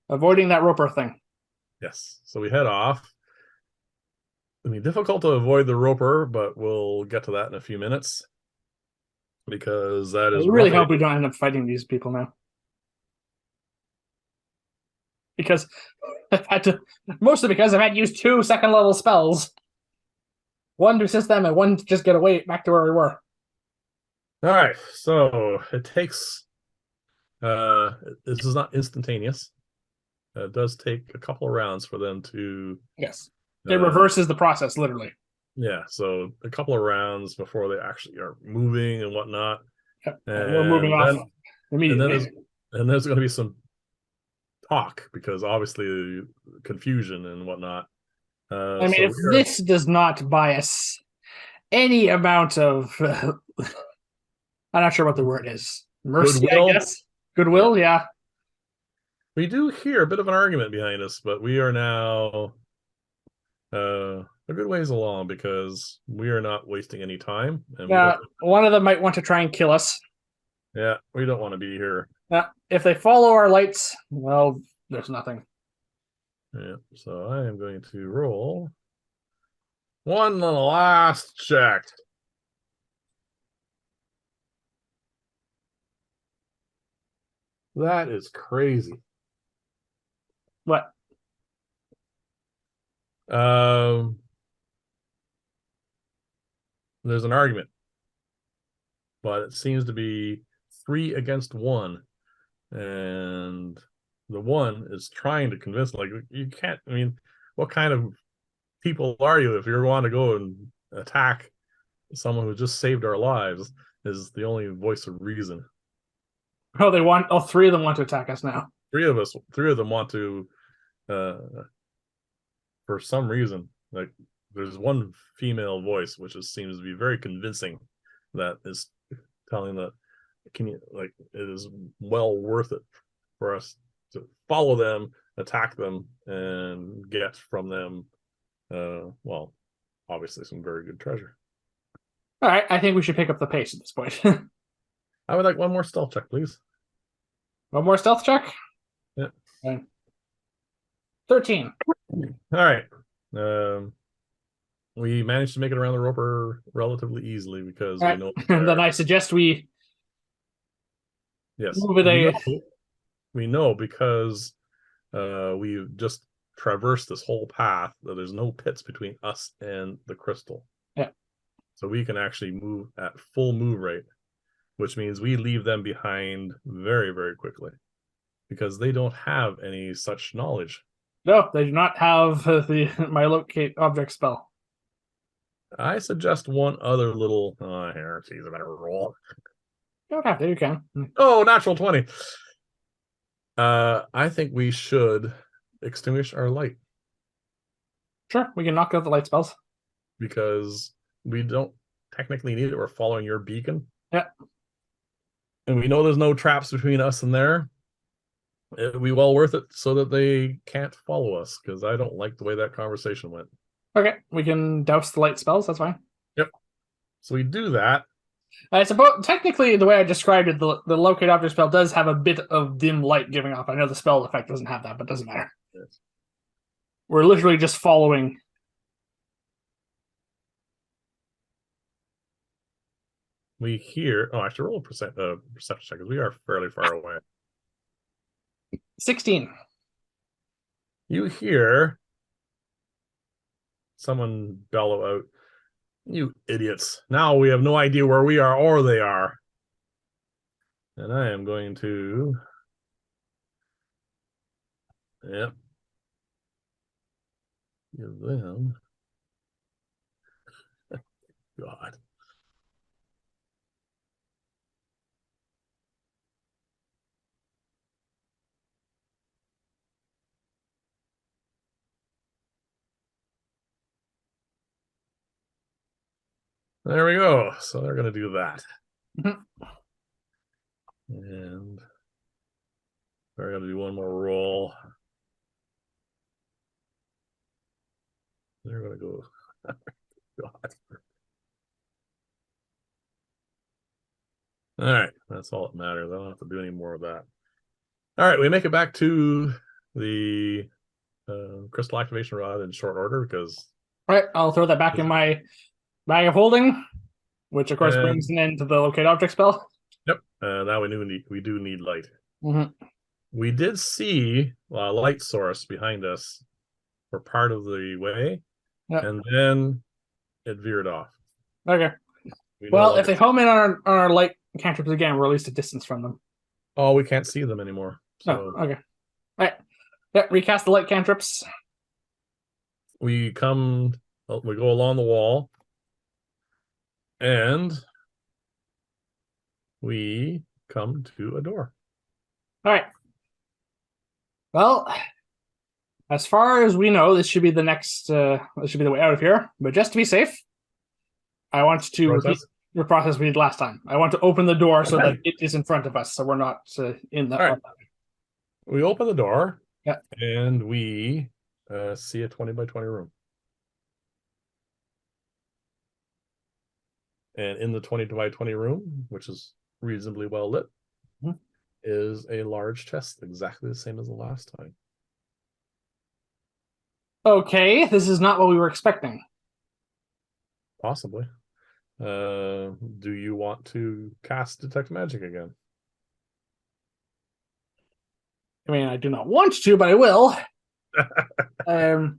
Avoiding that roper thing. Yes. So we head off. I mean, difficult to avoid the roper, but we'll get to that in a few minutes. Because that is... I really hope we don't end up fighting these people now. Because I've had to... Mostly because I've had to use 2 second-level spells. 1 to assist them and 1 to just get away back to where we were. All right. So it takes... this is not instantaneous. It does take a couple of rounds for them to... Yes. It reverses the process, literally. Yeah, so a couple of rounds before they actually are moving and whatnot. Yep. And we're moving off immediately. And there's going to be some talk, because obviously confusion and whatnot. I mean, if this does not buy us any amount of I'm not sure what the word is. Mercy, I Goodwill. guess. Goodwill, yeah. We do hear a bit of an argument behind us, but we are now a good ways along because we are not wasting any time, and we don't. One of them might want to try and kill us. Yeah, we don't want to be here. If they follow our lights, well, there's nothing. Yeah, so I am going to roll one last check. That is crazy. What? There's an argument, but it seems to be 3 against 1, and the one is trying to convince. Like, you can't. I mean, what kind of people are you if you want to go and attack someone who just saved our lives? Is the only voice of reason. Oh, they want. Oh, three of them want to attack us now. Three of them want to, for some reason. Like, there's one female voice which seems to be very convincing, that is telling that it is well worth it for us to follow them, attack them, and get from them, well, obviously some very good treasure. All right, I think we should pick up the pace at this point. I would like one more stealth check, please. One more stealth check. Yeah. Okay. 13. All right. We managed to make it around the roper relatively easily because we know. Then I suggest we. Yes. Move it we know because we've just traversed this whole path that there's no pits between us and the crystal. Yeah. So we can actually move at full move rate, which means we leave them behind very, very quickly because they don't have any such knowledge. No, they do not have my locate object spell. I suggest one other little. Here, geez, I better roll. You don't have to. You can. Oh, natural 20. I think we should extinguish our light. Sure, we can knock out the light spells. Because we don't technically need it. We're following your beacon. Yeah. And we know there's no traps between us and there. It'll be well worth it so that they can't follow us, because I don't like the way that conversation went. Okay, we can douse the light spells. That's fine. Yep. So we do that. I suppose technically the way I described it, the locate object spell does have a bit of dim light giving off. I know the spell effect doesn't have that, but it doesn't matter. Yes. We're literally just following. We hear. Oh, I should roll a perception check because we are fairly far away. 16. You hear someone bellow out, "You idiots. Now we have no idea where we are or they are." And I am going to. Yep. Give them. God. There we go. So they're going to do that. And we're going to do one more roll. They're going to go. God. All right. That's all that matters. I don't have to do any more of that. All right. We make it back to the crystal activation rod in short order because. All right, I'll throw that back in my bag of holding, which of course brings an end to the locate object spell. Yep. Now we do need light. Mm-hmm. We did see a light source behind us for part of the way, and then it veered off. Okay. Well, if they home in on our light cantrips again, we're at least a distance from them. Oh, we can't see them anymore. So. Oh, okay. All right. Yeah, recast the light cantrips. We go along the wall, and we come to a door. All right. Well, as far as we know, this should be the next. This should be the way out of here. But just to be safe, I want to the process we did last time. I want to open the door so Okay. that it is in front of us, so we're not in the. All right. We open the door. Yeah. And we see a 20 by 20 room. And in the 20 by 20 room, which is reasonably well lit, is a large chest, exactly the same as the last time. Okay, this is not what we were expecting. Possibly. Do you want to cast Detect Magic again? I mean, I do not want to, but I will. I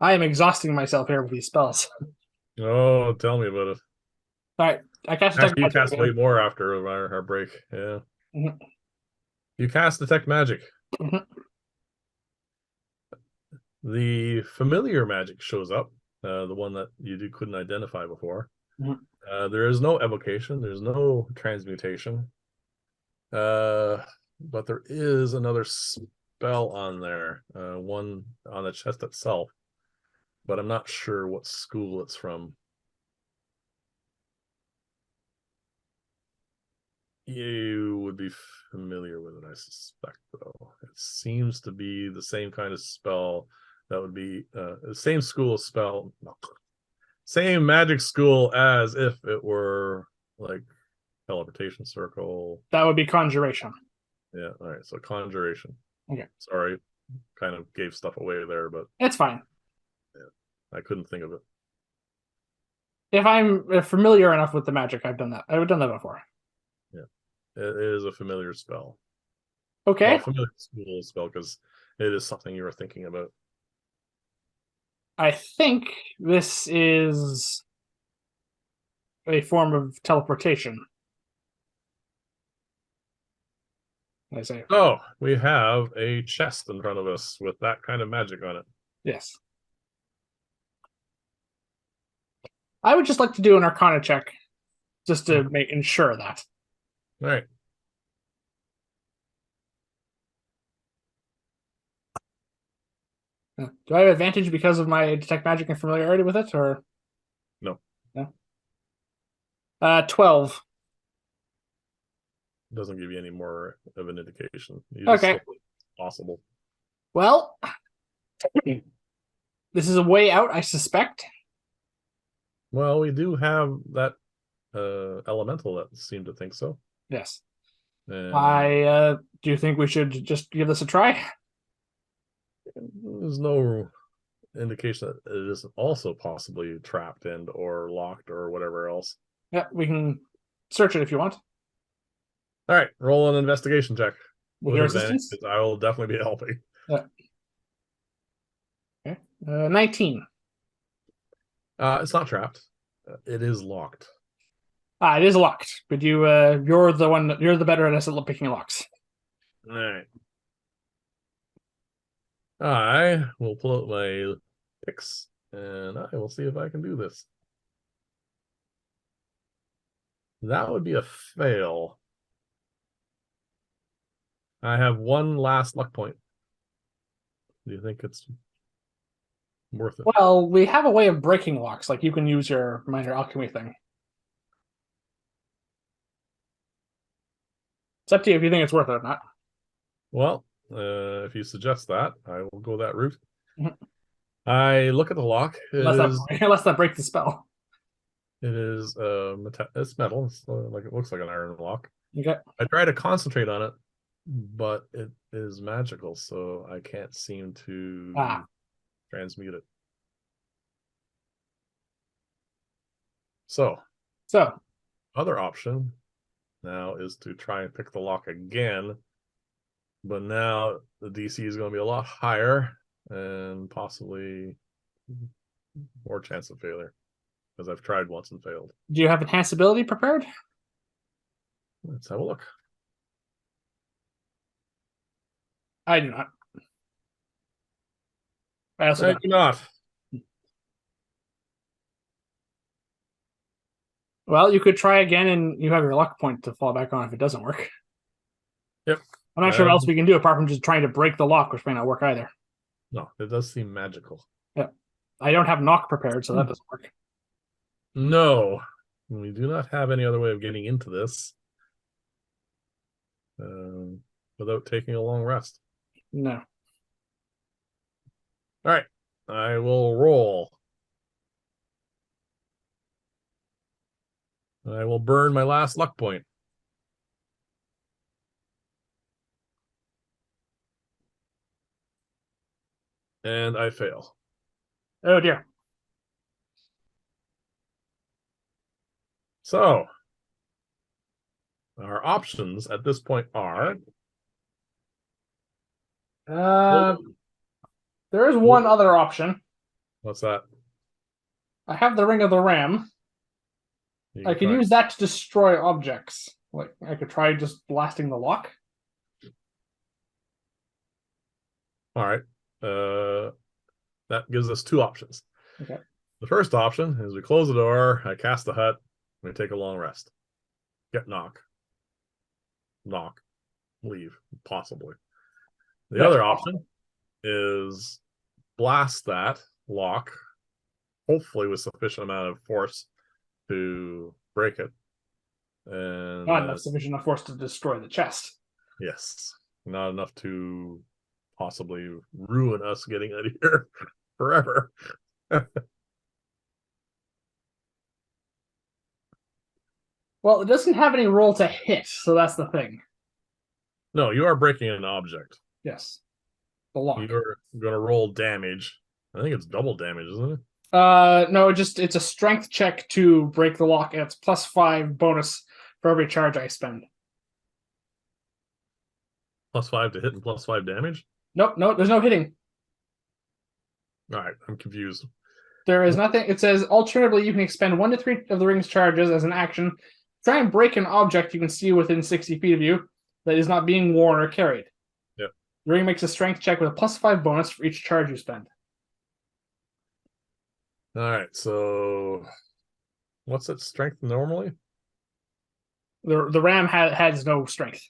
am exhausting myself here with these spells. Oh, tell me about it. All right, I cast Detect Actually, you Magic cast again. way more after our break. Yeah. Mhm. You cast Detect Magic. Mhm. The familiar magic shows up, the one that you couldn't identify before. Mhm. There is no evocation. There's no transmutation. But there is another spell on there, one on the chest itself, but I'm not sure what school it's from. You would be familiar with it, I suspect, though. It seems to be the same kind of spell that would be the same school of spell, no, same magic school as if it were like teleportation circle. That would be Conjuration. Yeah, all right, so conjuration. Okay, Sorry, kind of gave stuff away there, but it's fine. I couldn't think of it. If I'm familiar enough with the magic, I've done that. I've done that before. Yeah, it is a familiar spell. Okay, Well, familiar school spell because it is something you were thinking about. I think this is a form of teleportation. I say Oh, we have a chest in front of us with that kind of magic on it. yes. I would just like to do an Arcana check, just to make ensure that. All right. Do I have advantage because of my detect magic and familiarity with it, or No, no? 12. doesn't give you any more of an indication. You just Okay. still think it's possible. Well, this is a way out, I suspect. Well, we do have that elemental that seemed to think so. Yes. And I do you think we should just give this a try? there's no indication that it isn't also possibly trapped and or locked or whatever else. Yeah, we can search it if you want. All right, roll an investigation check With with your advantage assistance? because I will definitely be helping. Yeah. Okay. 19. It's not trapped. It is locked. It is locked, but you're the one you're the better at us at picking locks. All right. I will pull out my picks and I will see if I can do this. That would be a fail. I have one last luck point. Do you think it's worth it? Well, we have a way of breaking locks, like you can use your minor alchemy thing. It's up to you if you think it's worth it or not. Well, if you suggest that, I will go that route. Mhm. I look at the lock. Unless that breaks the spell. It is it's metal. It's like it looks like an iron lock. Okay. I try to concentrate on it, but it is magical, so I can't seem to transmute it. So, So other option now is to try and pick the lock again, but now the DC is going to be a lot higher and possibly more chance of failure because I've tried once and failed. do you have enhanced ability prepared? Let's have a look. I do not. I also I don't. do not. Well, you could try again, and you have your luck point to fall back on if it doesn't work. Yep. I'm not sure what else we can do apart from just trying to break the lock, which may not work either. No, it does seem magical. Yeah. I don't have knock prepared, so that doesn't work. No, We do not have any other way of getting into this without taking a long rest. No. All right, I will roll. I will burn my last luck point. And I fail. Oh dear. So our options at this point are Uh, there is one other option. what's that? I have the Ring of the Ram. You I can could try. use that to destroy objects. Like I could try just blasting the lock. All right. That gives us two options. Okay. The first option is we close the door, I cast the hut, and we take a long rest. Get knock. Knock. Leave, possibly. The Yes, other possible. option is blast that lock, hopefully with sufficient amount of force to break it. And Not enough sufficient enough force to destroy the chest. yes, not enough to possibly ruin us getting out of here forever. Well, it doesn't have any roll to hit, so that's the thing. No, you are breaking an object. Yes. The lock. You're going to roll damage. I think it's double damage, isn't it? No, it's a strength check to break the lock, and it's +5 bonus for every charge I spend. +5 to hit and +5 damage. Nope, no, there's no hitting. All right, I'm confused. There is nothing. It says alternatively, you can expend 1 to 3 of the ring's charges as an action. Try and break an object you can see within 60 feet of you that is not being worn or carried. Yep. The ring makes a strength check with a +5 bonus for each charge you spend. All right, so what's its strength normally? The ram has no strength.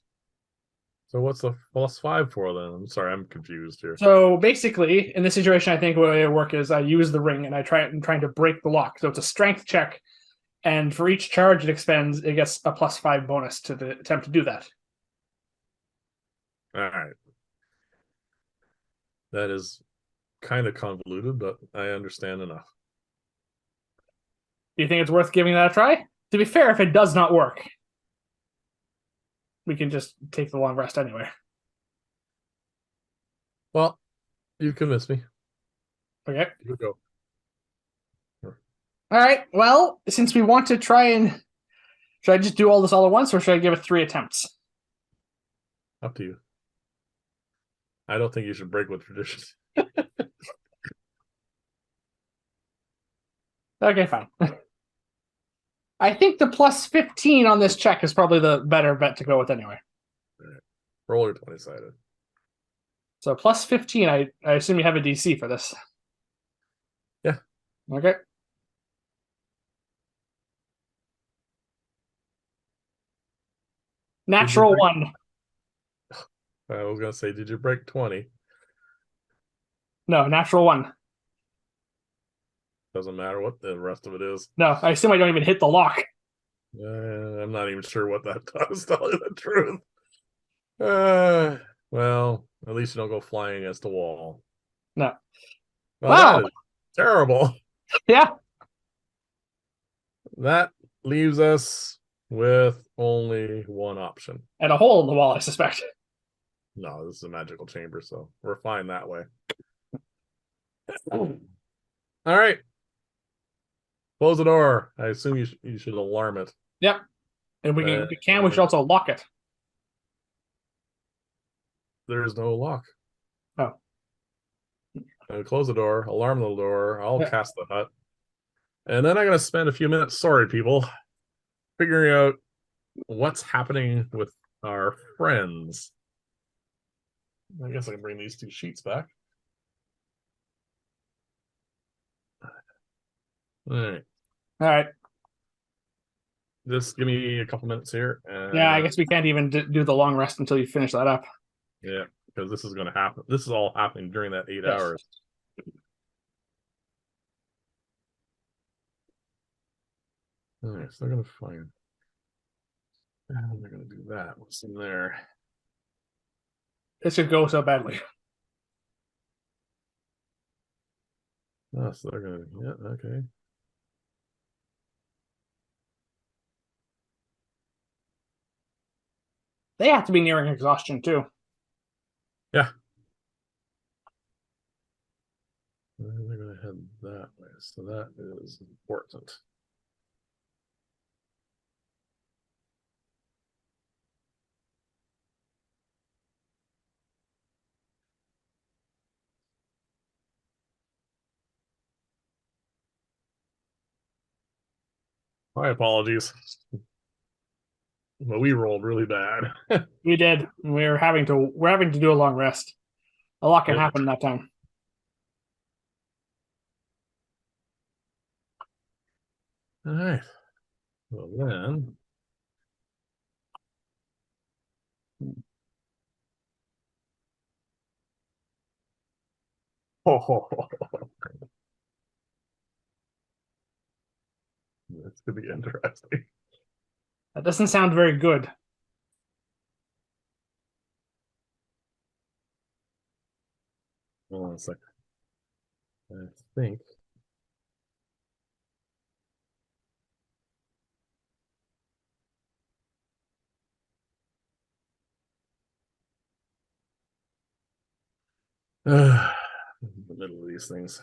So what's the +5 for then? I'm sorry, I'm confused here. So basically, in this situation, I think what it would work is I use the ring and I'm trying to break the lock. So it's a strength check, and for each charge it expends, it gets a +5 bonus to the attempt to do that. All right. That is kind of convoluted, but I understand enough. Do you think it's worth giving that a try? To be fair, if it does not work, we can just take the long rest anyway. Well, you convinced me. Okay. You go. All right. Well, since we want to try and should I just do all this all at once, or should I give it 3 attempts? Up to you. I don't think you should break with tradition. Okay, fine. I think the +15 on this check is probably the better bet to go with anyway. Right. Roll your 20-sided. So +15, I assume you have a DC for this. Yeah. Okay. Natural 1. I was gonna say, did you break 20? No, natural 1. Doesn't matter what the rest of it is. No, I assume I don't even hit the lock. I'm not even sure what that does, tell you the truth. Well, at least you don't go flying against the wall. No. Well, Wow. that is terrible. Yeah. That leaves us with only one option. And a hole in the wall, I suspect. No, this is a magical chamber, so we're fine that way. All right. Close the door. I assume you should alarm it. Yep. And if we can, we should also lock it. There is no lock. Oh. Close the door, alarm the door, I'll cast the hut. And then I'm going to spend a few minutes, sorry people, figuring out what's happening with our friends. I guess I can bring these 2 sheets back. All right. All right. Just give me a couple minutes here. Yeah, I guess we can't even do the long rest until you finish that up. Yeah, because this is going to happen. This is all happening during that 8 hours. All right, so they're gonna find. And they're gonna do that. What's in there? This could go so badly. Oh, so they're gonna. Yeah, okay. They have to be nearing exhaustion too. Yeah. And they're gonna head that way, so that is important. My apologies. But we rolled really bad. We did. We're having to do a long rest. A lot can Yep. happen in that time. All right. Well then. Oh, this could be interesting. That doesn't sound very good. Hold on a second. I think. The middle of these things.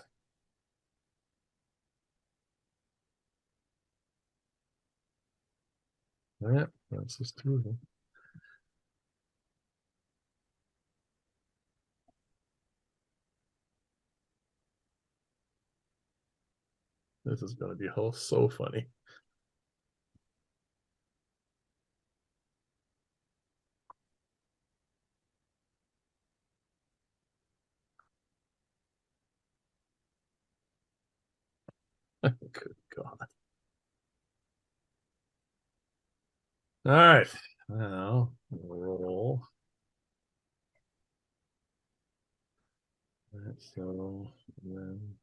Yeah, that's just two of them. This is going to be so funny. Good God. All right. Now roll. All right, so then.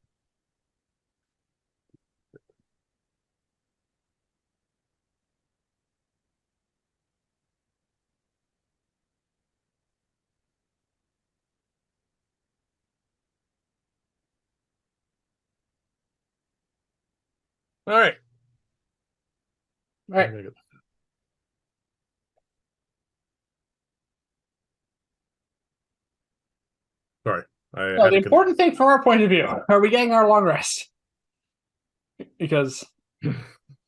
All right. All right. Sorry, I So had the to. important thing from our point of view, are we getting our long rest? Because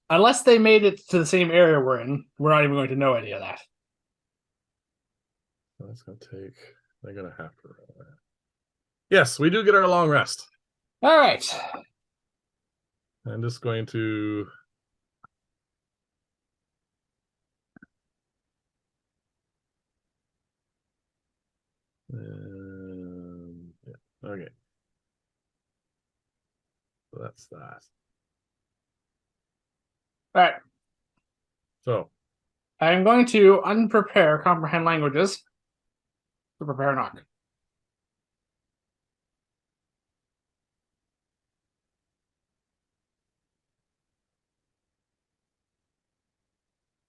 unless they made it to the same area we're in, we're not even going to know any of that. That's going to take. They're going to have to. Yes, we do get our long rest. All right. I'm just going to. Yeah, okay. So that's that. All right. So I'm going to unprepare comprehend languages to prepare knock.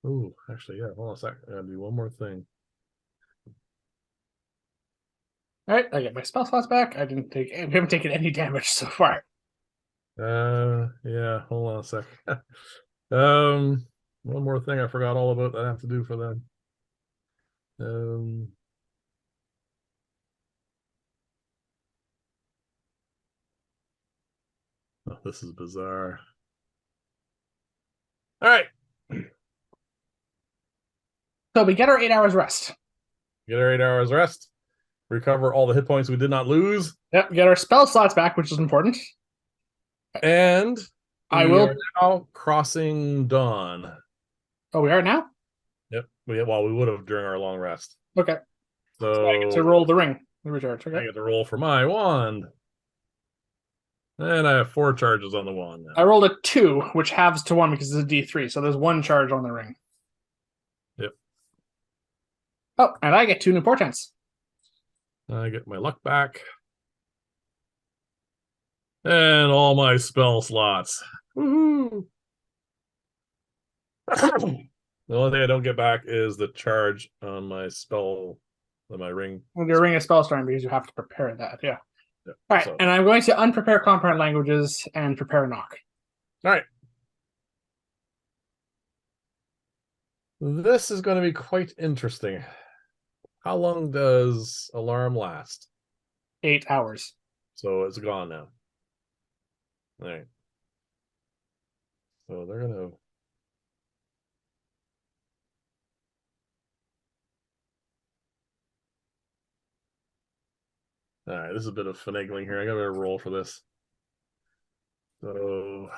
ooh, actually, yeah, hold on a sec. I gotta do one more thing. All right, I get my spell slots back. I haven't taken any damage so far. Yeah, hold on a sec. One more thing I forgot all about that I have to do for them. Oh, this is bizarre. All right, So we get our 8 hours rest. get our 8 hours rest. Recover all the hit points we did not lose. Yep, get our spell slots back, which is important. And I we are will. now crossing dawn. Oh, we are now? Yep. Well, we would have during our long rest. Okay. So I get to So roll the ring. The recharge. I Okay. get to roll for my wand. And I have 4 charges on the wand I now. rolled a 2, which halves to 1 because it's a D3. So there's 1 charge on the ring. Yep. Oh, and I get 2 new portents. I get my luck back. And all my spell slots. Woohoo! The only thing I don't get back is the charge on my spell, on my ring. Well, your ring of spell storm because you have to prepare that. Yeah. Yeah, All right, so, and I'm going to unprepare compound languages and prepare knock. all right. This is going to be quite interesting. How long does alarm last? 8 hours. So it's gone now. All right. So they're going to. All right, this is a bit of finagling here. I got to roll for this. So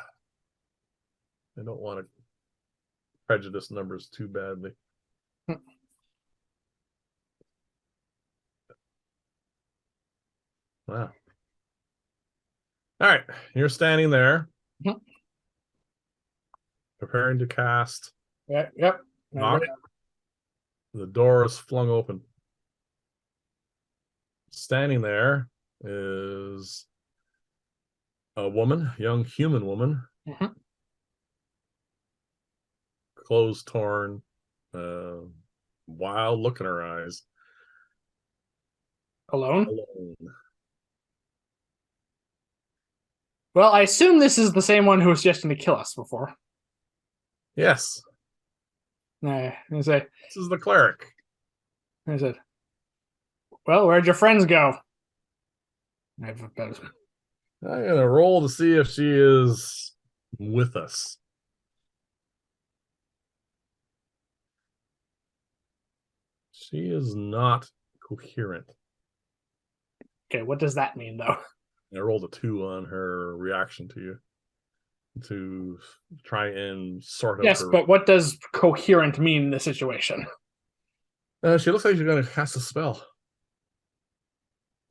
I don't want to prejudice numbers too badly. Wow. All right, you're standing there, preparing to cast. Yep. Knock. The door is flung open. Standing there is a woman, young human woman, clothes torn, wild look in her eyes. Alone? Well, I assume this is the same one who was just going to kill us before. Yes. I say, this is the cleric. I said, well, where'd your friends go? I'm gonna roll to see if she is with us. She is not coherent. Okay, what does that mean, though? I rolled a 2 on her reaction to you to try and sort out yes, her. But what does coherent mean in this situation? She looks like she's going to cast a spell.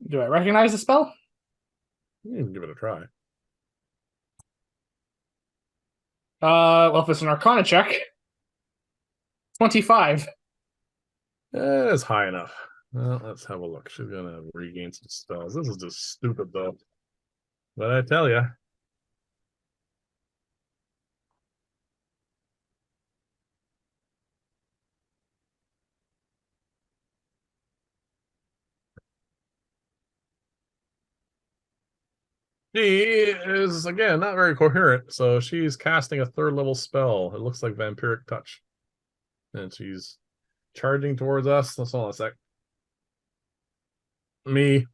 Do I recognize the spell? You can give it a try. Well, if it's an Arcana check, 25. It's high enough. Well, let's have a look. She's going to regain some spells. This is just stupid, though. But I tell you. She is, again, not very coherent. So she's casting a 3rd level spell. It looks like Vampiric Touch. And she's charging towards us. Let's hold on a sec. Me.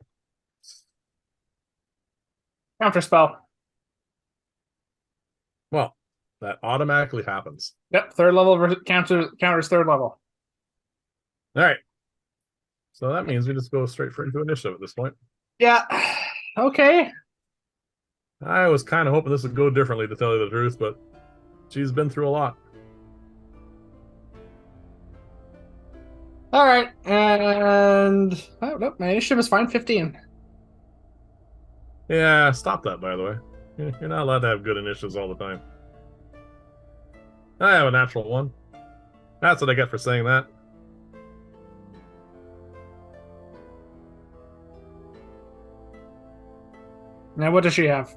Counter spell. Well, that automatically happens. Yep, 3rd level counters 3rd level. All right. So that means we just go straight into initiative at this point. Yeah. Okay. I was kind of hoping this would go differently, to tell you the truth, but she's been through a lot. All right, and oh no, my initiative is fine. 15. Yeah, stop that, by the way. You're not allowed to have good initiatives all the time. I have a natural 1. That's what I get for saying that. Now, what does she have?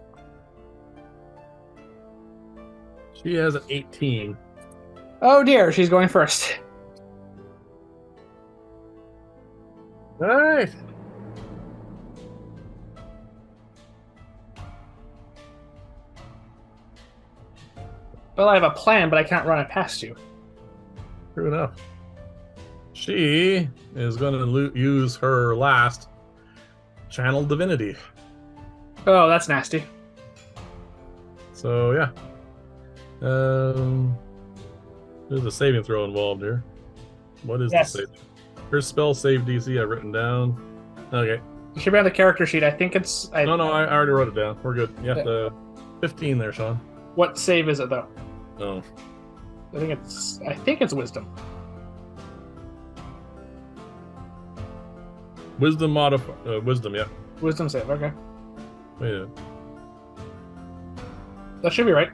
She has an 18. Oh dear, she's going first. All right. Well, I have a plan, but I can't run it past you. True enough. She is going to use her last Channel Divinity. Oh, that's nasty. So, yeah. There's a saving throw involved here. What is the save? Her spell save DC I've written down. Okay. It should be on the character sheet. I think it's... No, I already wrote it down. We're good. You have to... 15 there, Sean. What save is it, though? Oh. I think it's wisdom. Wisdom wisdom, yeah. Wisdom save, okay. Wait a minute. That should be right.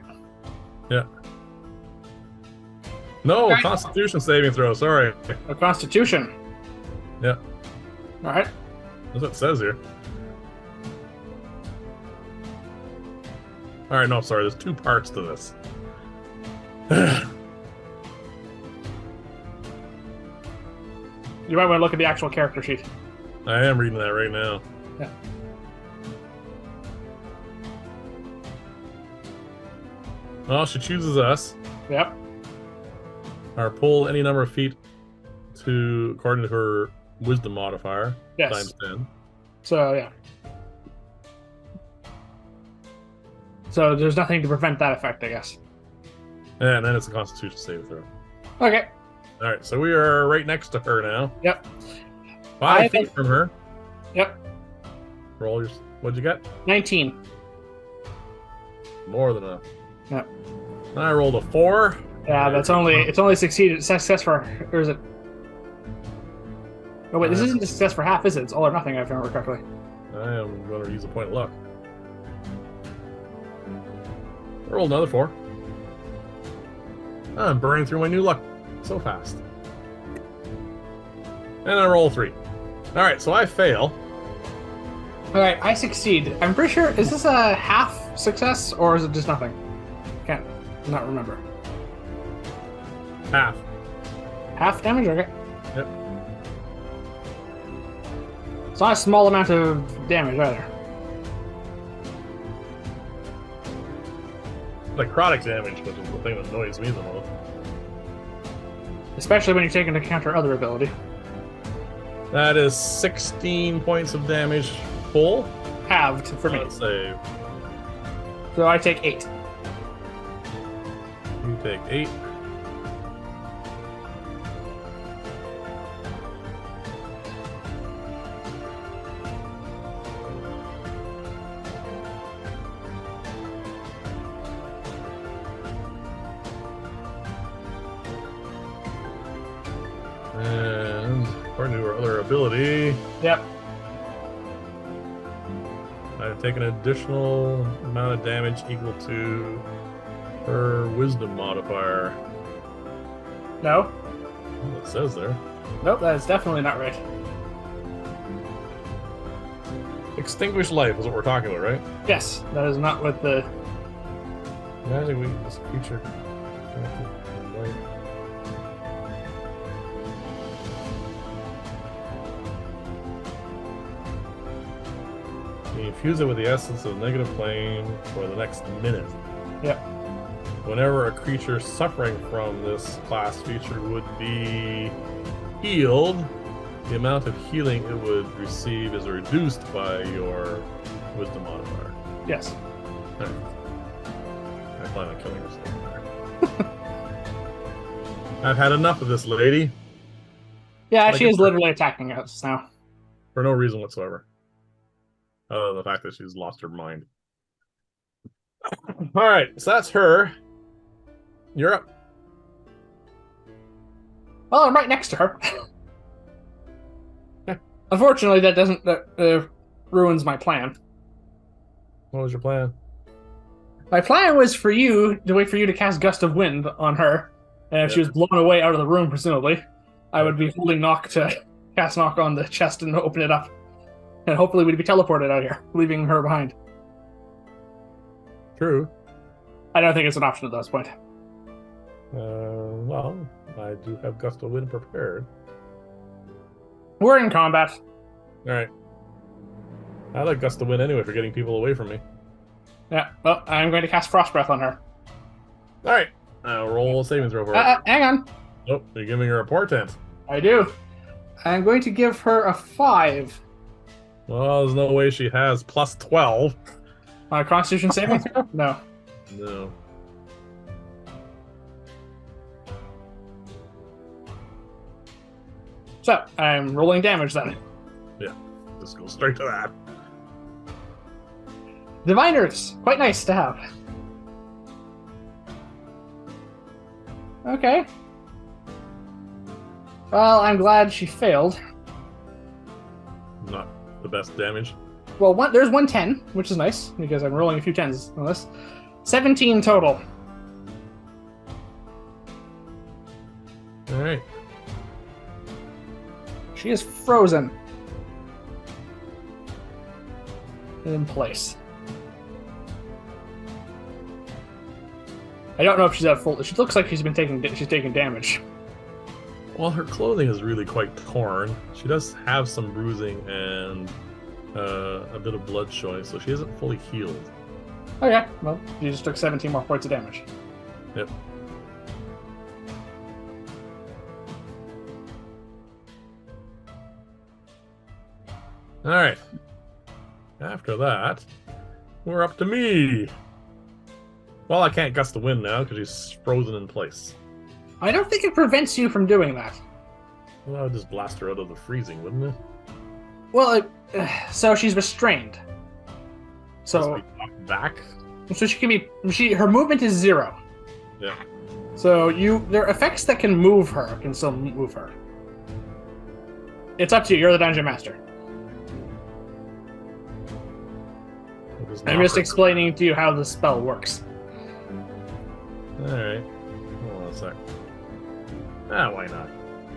Yeah. No, okay. Constitution saving throw, sorry. A Constitution. Yeah. Alright. That's what it says here. Alright, no, sorry, there's 2 parts to this. You might want to look at the actual character sheet. I am reading that right now. Yeah. Well, she chooses us. Yep. Or pull any number of feet to according to her wisdom modifier. Yes. Times 10. So yeah. So there's nothing to prevent that effect, I guess. And then it's a Constitution save throw. Okay. All right, so we are right next to her now. Yep. 5 feet from her. Yep. Roll your. What'd you get? 19. More than enough. Yep. I rolled a 4. Yeah, it's only success for, or is it? Oh wait, this isn't a success for half, is it? It's all or nothing, if I remember correctly. I am going to use a point of luck. I rolled another 4. I'm burning through my new luck so fast. And I roll 3. All right, so I fail. All right, I succeed. I'm pretty sure. Is this a half success or is it just nothing? Can't not remember. Half. Half damage. Okay. Yep. It's not a small amount of damage either. Necrotic damage, which is the thing that annoys me the most. Especially when you take into account her other ability. That is 16 points of damage full. Halved for me. Save. So I take 8. You take 8. And according to her other ability, Yep. I take an additional amount of damage equal to her wisdom modifier. No. Well, it says there. Nope, that is definitely not right. Extinguish life is what we're talking about, right? Yes, that is not what the. Magic weakness creature. You infuse it with the essence of the negative plane for the next minute. Yep. Whenever a creature suffering from this class feature would be healed, the amount of healing it would receive is reduced by your wisdom modifier. Yes. Right. I plan on killing herself. I've had enough of this lady. Yeah, she is literally attacking us now. For no reason whatsoever. Other than the fact that she's lost her mind. Alright, so that's her. You're up. Well, I'm right next to her. Unfortunately, that ruins my plan. What was your plan? My plan was for you to wait for you to cast Gust of Wind on her, and if she was blown away out of the room, presumably, I would be holding Knock to cast Knock on the chest and open it up, and hopefully we'd be teleported out here, leaving her behind. True. I don't think it's an option at this point. Well, I do have Gust of Wind prepared. We're in combat. Alright. I like Gust of Wind anyway for getting people away from me. Yeah, well, I'm going to cast Frost Breath on her. Alright. Roll a saving throw for her. Hang on. Oh, you're giving her a portent. I do. I'm going to give her a 5. Well, there's no way she has plus 12. Constitution saving throw? No. No. So, I'm rolling damage then. Yeah, just go straight to that. Diviners, quite nice to have. Okay. Well, I'm glad she failed. Not the best damage. Well, there's 110, which is nice, because I'm rolling a few 10s on this. 17 total. Alright. She is frozen. In place. I don't know if she's at full. She looks like she's taking damage. Well, her clothing is really quite torn. She does have some bruising and a bit of blood showing, so she isn't fully healed. Okay, well, you just took 17 more points of damage. Yep. All right. After that, we're up to me. Well, I can't gust the wind now because she's frozen in place. I don't think it prevents you from doing that. Well, I would just blast her out of the freezing, wouldn't it? Well, so she's restrained. So Must be knocked back. So she can be. Her movement is 0. Yeah. So there are effects that can move her. Can still move her. It's up to you. You're the dungeon master. I'm just explaining to you how the spell works. Alright. Hold on a sec. Why not?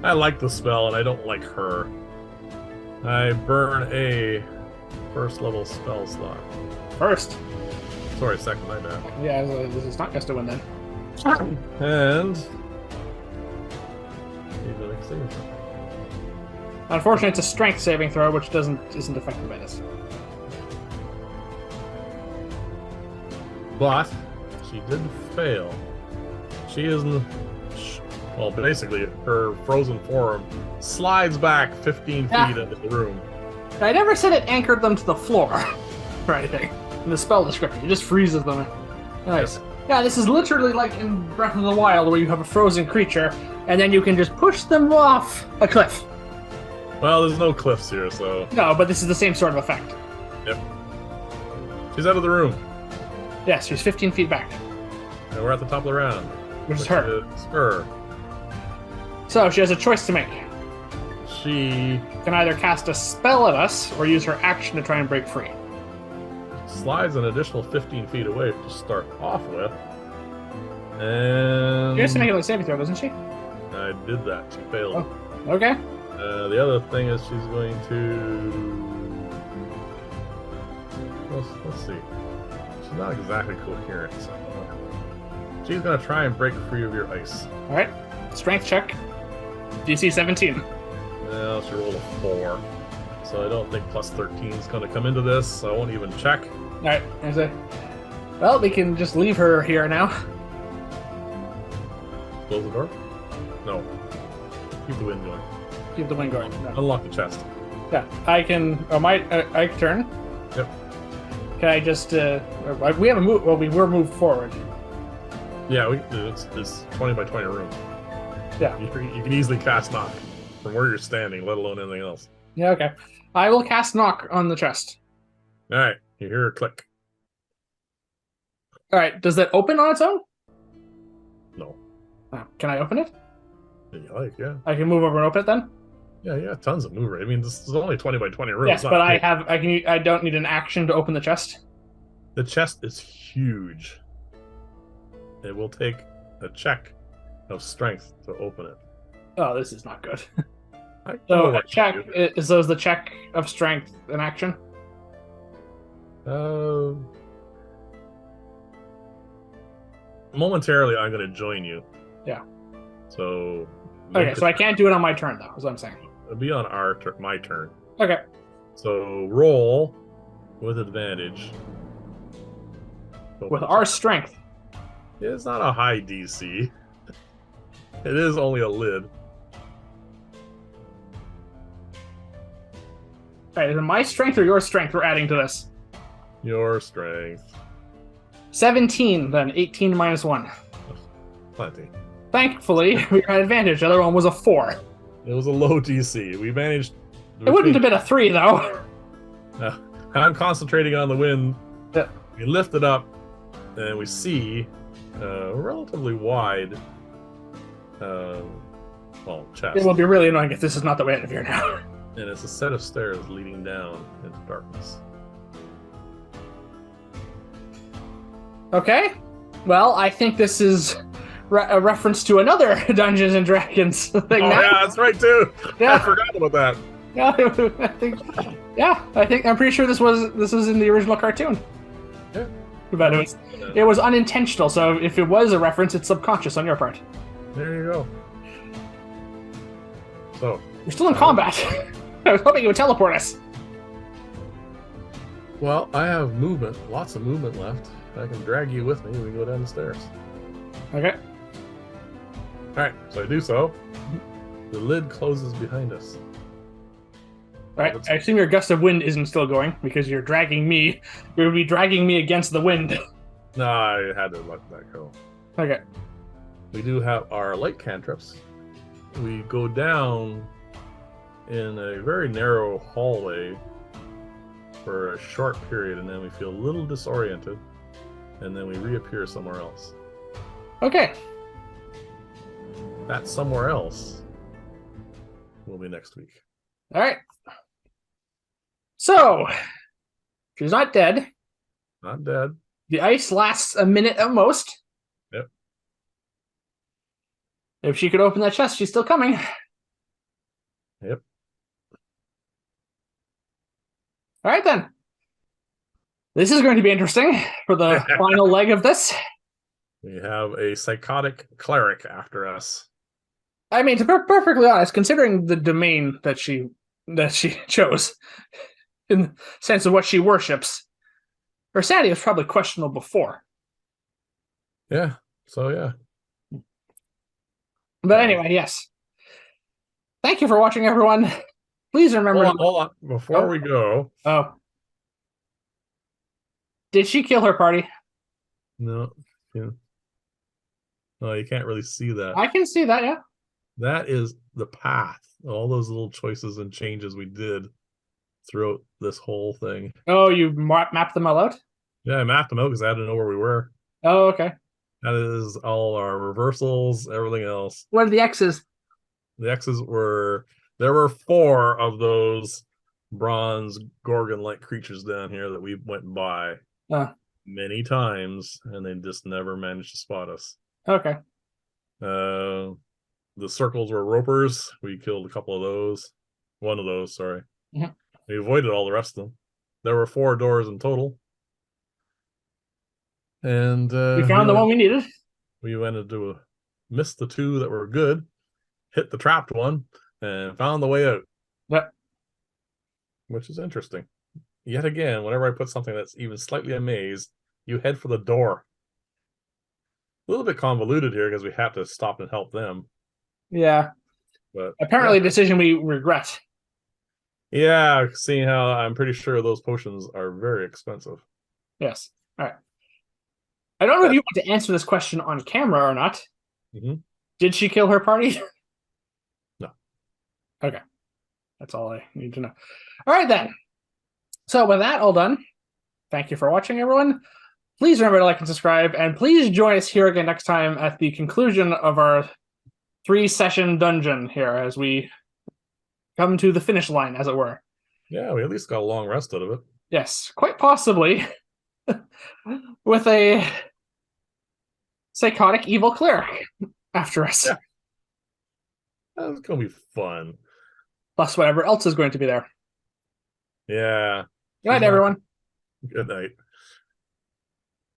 I like the spell, and I don't like her. I burn a first level spell slot. First? Sorry, second, my bad. Yeah, this is not gust to win then. And... even extinguisher. Unfortunately, it's a strength saving throw, which isn't affected by this. But she did fail. She isn't. Well, basically, her frozen form slides back 15 feet into the room. I never said it anchored them to the floor or anything in the spell description. It just freezes them. Nice. Yeah, this is literally like in Breath of the Wild, where you have a frozen creature, and then you can just push them off a cliff. Well, there's no cliffs here, so... No, but this is the same sort of effect. Yep. She's out of the room. Yes, she's 15 feet back. And we're at the top of the round. Which is her. Is her. So she has a choice to make. She can either cast a spell at us or use her action to try and break free. Slides an additional 15 feet away to start off with. And... She has to make a saving throw, doesn't she? I did that. She failed. Oh, okay. The other thing is she's going to... Let's see. She's not exactly coherent, so... She's going to try and break free of your ice. Alright. Strength check. DC 17. Well, she rolled a 4. So I don't think plus 13 is going to come into this, so I won't even check. Alright. Well, we can just leave her here now. Close the door? No. Keep the wind going. Keep the wind going. No. Unlock the chest. Yeah. I can... I can turn. Yep. Can I just... we haven't moved... Well, we were moved forward. Yeah, it's 20 by 20 room. Yeah. You can easily cast knock from where you're standing, let alone anything else. Yeah, okay. I will cast knock on the chest. Alright, you hear a click. Alright, does that open on its own? No. Can I open it? You like, yeah. I can move over and open it then? Yeah, tons of move. I mean, this is only 20 by 20 room. Yes, but I don't need an action to open the chest. The chest is huge. It will take a check of strength to open it. Oh, this is not good. So a check is the check of strength an action? Momentarily, I'm going to join you. Yeah. So. Okay, so I can't do it on my turn though. Is what I'm saying. It'll be on my turn. Okay. So roll with advantage. With our strength. It's not a high DC. It is only a lid. Alright, is it my strength or your strength we're adding to this? Your strength. 17, then 18 minus 1. Plenty. Thankfully, we got advantage. The other one was a 4. It was a low DC. We managed... It wouldn't have been a 3, though. I'm concentrating on the wind. Yeah. We lift it up, and we see a relatively wide chest. It will be really annoying if this is not the way out of here now. And it's a set of stairs leading down into darkness. Okay. Well, I think this is a reference to another Dungeons and Dragons thing. Yeah, that's right too. Yeah. I forgot about that. Yeah, I'm pretty sure this was in the original cartoon. Yeah. But it was unintentional, so if it was a reference, it's subconscious on your part. There you go. So we're still in combat. I was hoping it would teleport us. well, I have movement, lots of movement left. I can drag you with me. We can go down the stairs. Okay. All right, so I do so. The lid closes behind us. All right. I assume your gust of wind isn't still going because you're dragging me. You would be dragging me against the wind. No, I had to let that go. Okay. We do have our light cantrips. We go down in a very narrow hallway for a short period, and then we feel a little disoriented, and then we reappear somewhere else. Okay. That somewhere else will be next week. All right. So, she's not dead. Not dead. The ice lasts a minute at most. Yep. If she could open that chest, she's still coming. Yep. All right, then. This is going to be interesting for the final leg of this. We have a psychotic cleric after us. I mean, to be perfectly honest, considering the domain that she chose, in the sense of what she worships, her sanity was probably questionable before. Yeah. So yeah. But anyway, yes. Thank you for watching, everyone. Please remember. Hold on. Before we go. Oh. Did she kill her party? No. Yeah. No, you can't really see that. I can see that, yeah. That is the path. All those little choices and changes we did throughout this whole thing. Oh, you mapped them all out? Yeah, I mapped them out because I had to know where we were. Oh, okay. That is all our reversals, everything else. What are the X's? The X's were, there were 4 of those bronze Gorgon-like creatures down here that we went by many times, and they just never managed to spot us. Okay. The circles were ropers. We killed a couple of those. One of those, sorry. Mhm. We avoided all the rest of them. There were 4 doors in total. And we found the one we needed. We went into missed the 2 that were good, hit the trapped one, and found the way out. Yep. Which is interesting. Yet again, whenever I put something that's even slightly a maze, you head for the door. A little bit convoluted here because we have to stop and help them. Yeah. But apparently a decision we regret. Yeah, seeing how I'm pretty sure those potions are very expensive. Yes. All right. I don't know if you want to answer this question on camera or not. Mm-hmm. Did she kill her party? No. Okay. That's all I need to know. All right, then. So with that all done, thank you for watching, everyone. Please remember to like and subscribe, and please join us here again next time at the conclusion of our 3-session dungeon here as we come to the finish line, as it were. Yeah, we at least got a long rest out of it. Yes, quite possibly with a psychotic evil cleric after us. Yeah. That's going to be fun. Plus whatever else is going to be there. Yeah. Good night, everyone. Good night.